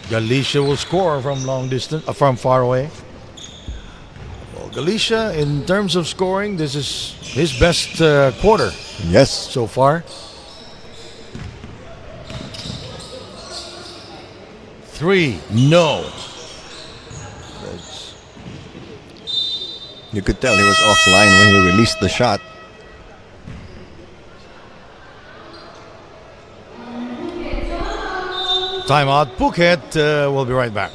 Galicia will score from long distance, from far away. Well, Galicia, in terms of scoring, this is his best quarter Yes. so far. 3, no. You could tell he was offline when he released the shot. Timeout. Phuket. We'll be right back.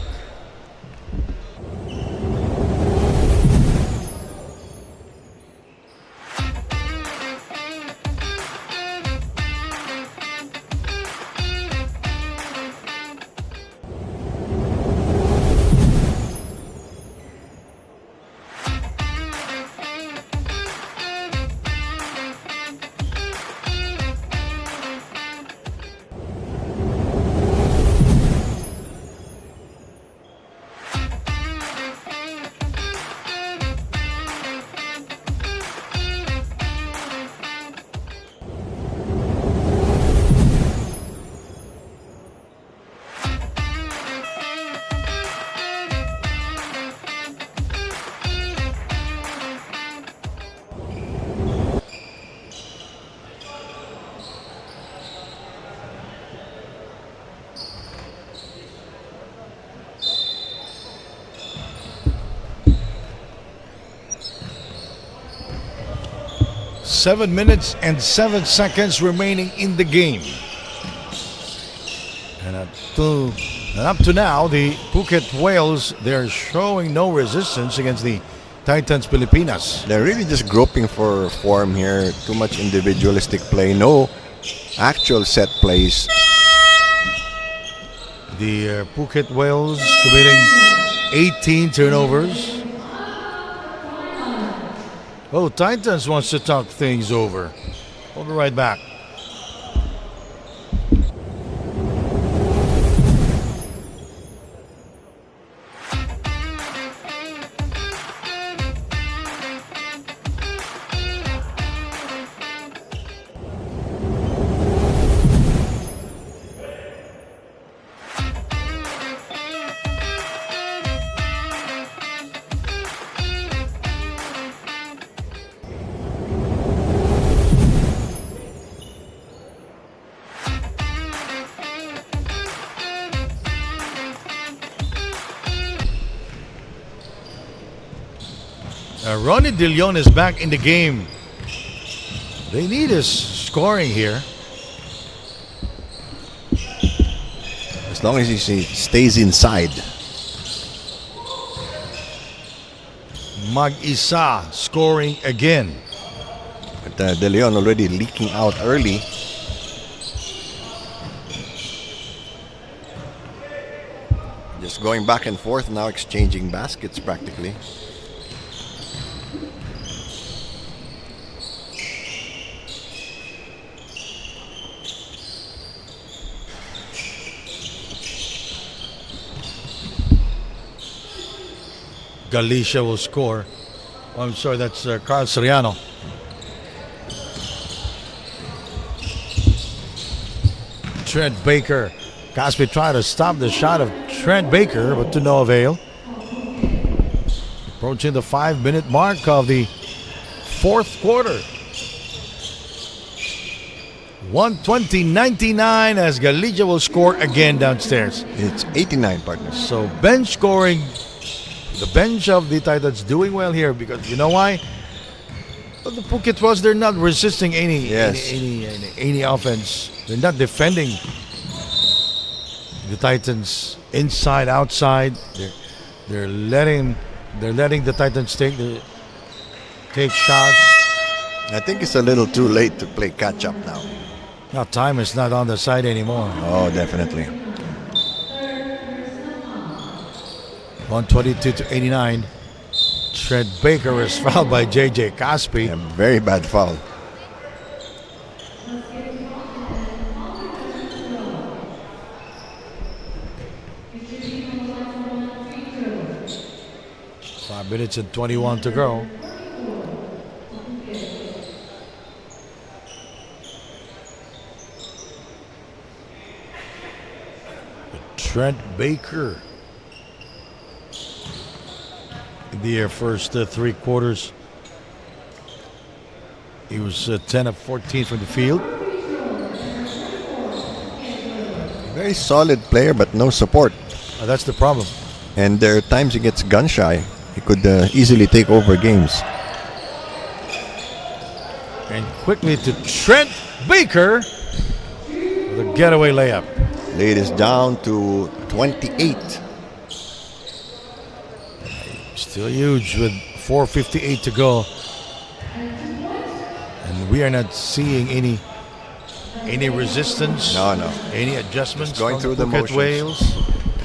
7 minutes and 7 seconds remaining in the game. And up to now, the Phuket Whales, they're showing no resistance against the Titans Pilipinas. They're really just groping for form here. Too much individualistic play. No actual set plays. The Phuket Whales committing 18 turnovers. Oh, Titans wants to talk things over. We'll be right back. Ronnie De Leon is back in the game. They need his scoring here. As long as he stays inside. Mag-isa scoring again. But De Leon already leaking out early. Just going back and forth now, exchanging baskets practically. Galicia will score. Oh, I'm sorry, that's Carl Soriano. Trent Baker. Caspi tried to stop the shot of Trent Baker, but to no avail. Approaching the 5-minute mark of the fourth quarter. 120-99 as Galicia will score again downstairs. It's 89, partners. So bench scoring. The bench of the Titans doing well here because you know why? Well, the Phuket was they're not resisting any offense. They're not defending the Titans inside outside. They're letting the Titans take shots. I think it's a little too late to play catch up now. Now time is not on the side anymore. Oh, definitely. 122-89. Trent Baker is fouled by JJ Caspi. A very bad foul. Five minutes and 21 to go. Trent Baker. In the first three quarters, he was 10 of 14 from the field. Very solid player, but no support. That's the problem. And there are times he gets gun shy. He could easily take over games. And quickly to Trent Baker with a getaway layup. Lead is down to 28. Still huge with 4:58 to go. And we are not seeing any resistance. No. Any adjustments. Just going from through the Phuket motions. Whales.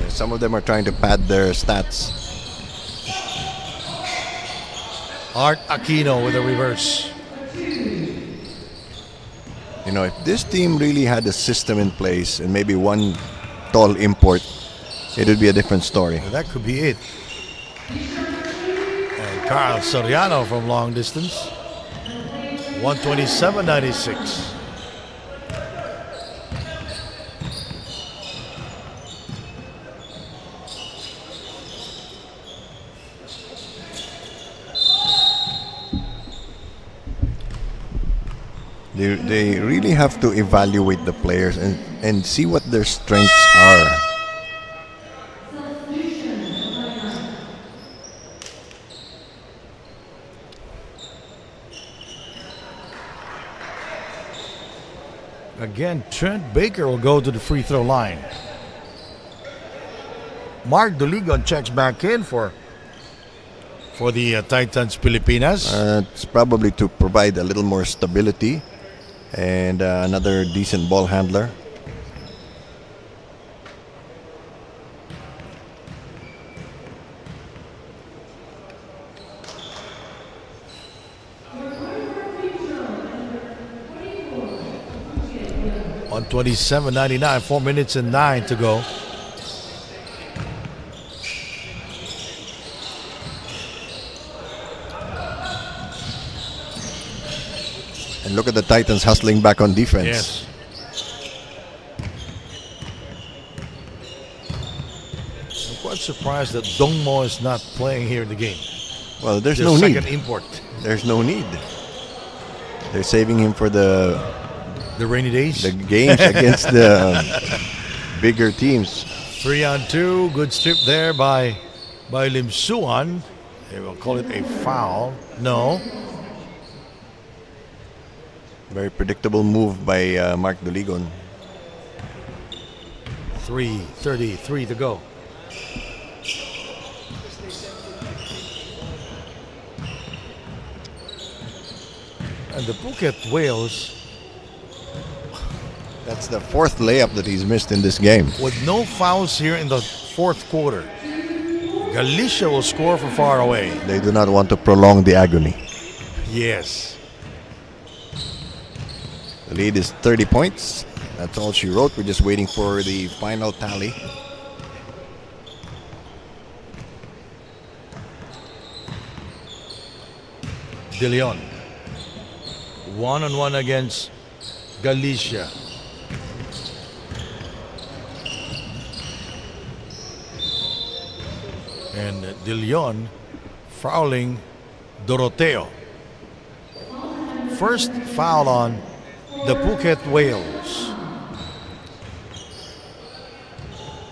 Some of them are trying to pad their stats. Art Aquino with a reverse. You know, if this team really had a system in place and maybe one tall import, it would be a different story. Well, that could be it. And Carl Soriano from long distance. 127-96. They really have to evaluate the players and see what their strengths are. Again, Trent Baker will go to the free throw line. Mark Doligon checks back in for the Titans Pilipinas. It's probably to provide a little more stability and another decent ball handler. On 27.99, 4 minutes and 9 to go. And look at the Titans hustling back on defense. Yes. I'm quite surprised that Dongmo is not playing here in the game. Well, there's Their no need. second import. There's no need. They're saving him for the rainy days. games against the bigger teams. 3-on-2, good strip there by Lim Suan. They will call it a foul. No. Very predictable move by Mark Doligon. 3:33 to go. And the Phuket Whales, That's the fourth layup that he's missed in this game. with no fouls here in the fourth quarter. Galicia will score from far away. They do not want to prolong the agony. Yes. The lead is 30 points. That's all she wrote. We're just waiting for the final tally. De Leon. 1-on-1 against Galicia. And De Leon fouling Doroteo. First foul on the Phuket Whales.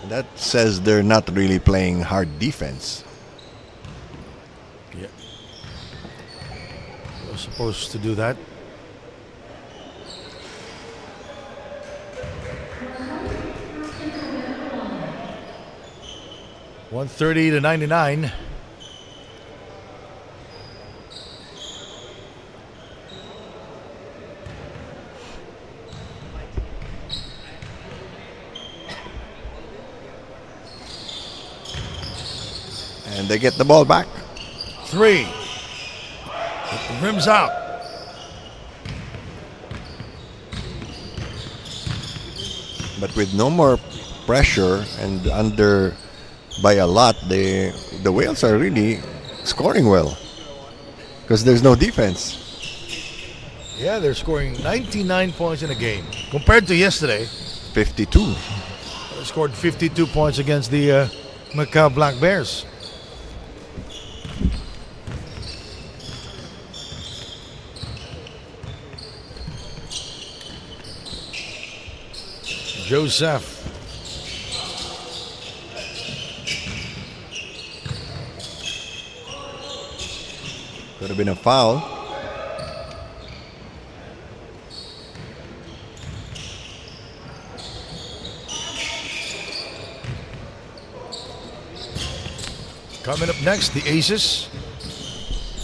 That says they're not really playing hard defense. Yeah. We're supposed to do that. $130 to 99. And they get the ball back. 3. Rims out. But with no more pressure and under by a lot, the Whales are really scoring well because there's no defense. Yeah, they're scoring 99 points in a game. Compared to yesterday, 52. they scored 52 points against the Macau Black Bears. Joseph. Could have been a foul. Coming up next, the Aces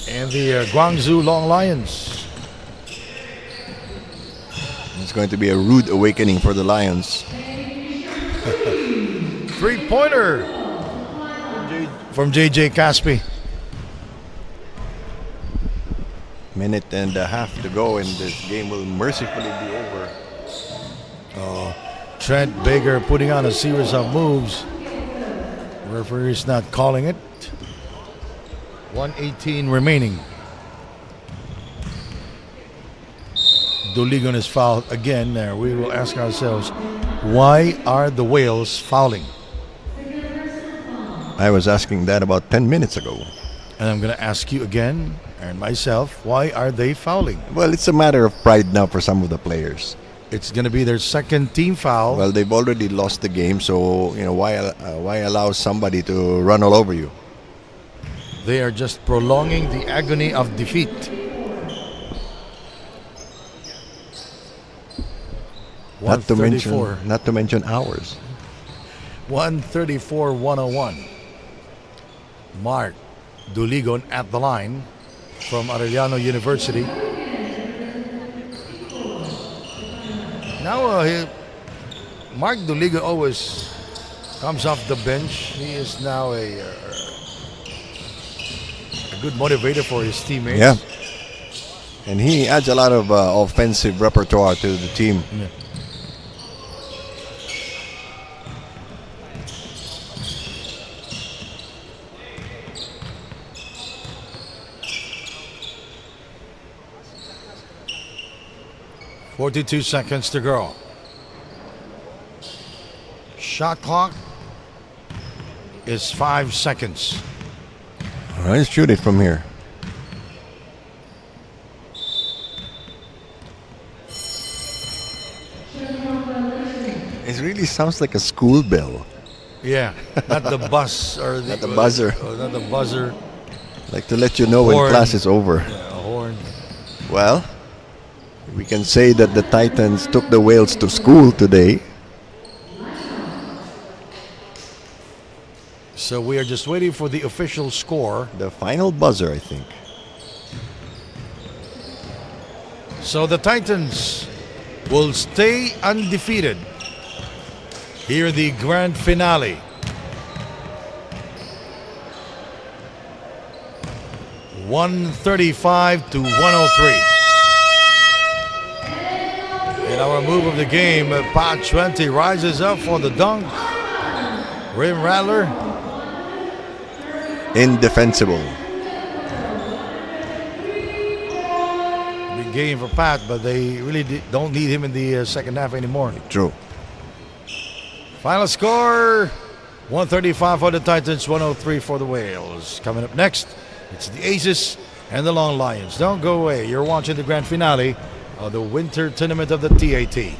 and the Guangzhou Long Lions. It's going to be a rude awakening for the Lions. Three-pointer from J.J. Caspi. Minute and a half to go, and this game will mercifully be over. Trent Baker putting on a series of moves. Referee is not calling it. 1:18 remaining. Doligon is fouled again. There, we will ask ourselves, why are the Whales fouling? I was asking that about 10 minutes ago. And I'm going to ask you again, and myself, why are they fouling? Well, it's a matter of pride now for some of the players. It's going to be their second team foul. Well, they've already lost the game, so why allow somebody to run all over you? They are just prolonging the agony of defeat. Not to mention, 134. not to mention hours. 134-101. Mark Duligon at the line from Arellano University. Now, Mark Duligon always comes off the bench. He is now a good motivator for his teammates. Yeah. And he adds a lot of offensive repertoire to the team. Yeah. "42 seconds to go. Shot clock is 5 seconds. All right, let's shoot it from here. It really sounds like a school bell. Yeah, not the bus or Not the buzzer. Not the buzzer. Like to let you know when Horn. class is over. Yeah, a horn. Well, we can say that the Titans took the Whales to school today. So we are just waiting for the official score. The final buzzer, I think. So the Titans will stay undefeated here in the grand finale. "135 to 103. In our move of the game, Pat 20 rises up for the dunk. Rim Rattler. Indefensible. Big game for Pat, but they really don't need him in the second half anymore. True. Final score, 135 for the Titans, 103 for the Whales. Coming up next, it's the Aces and the Long Lions. Don't go away. You're watching the grand finale of the winter tournament of the TAT.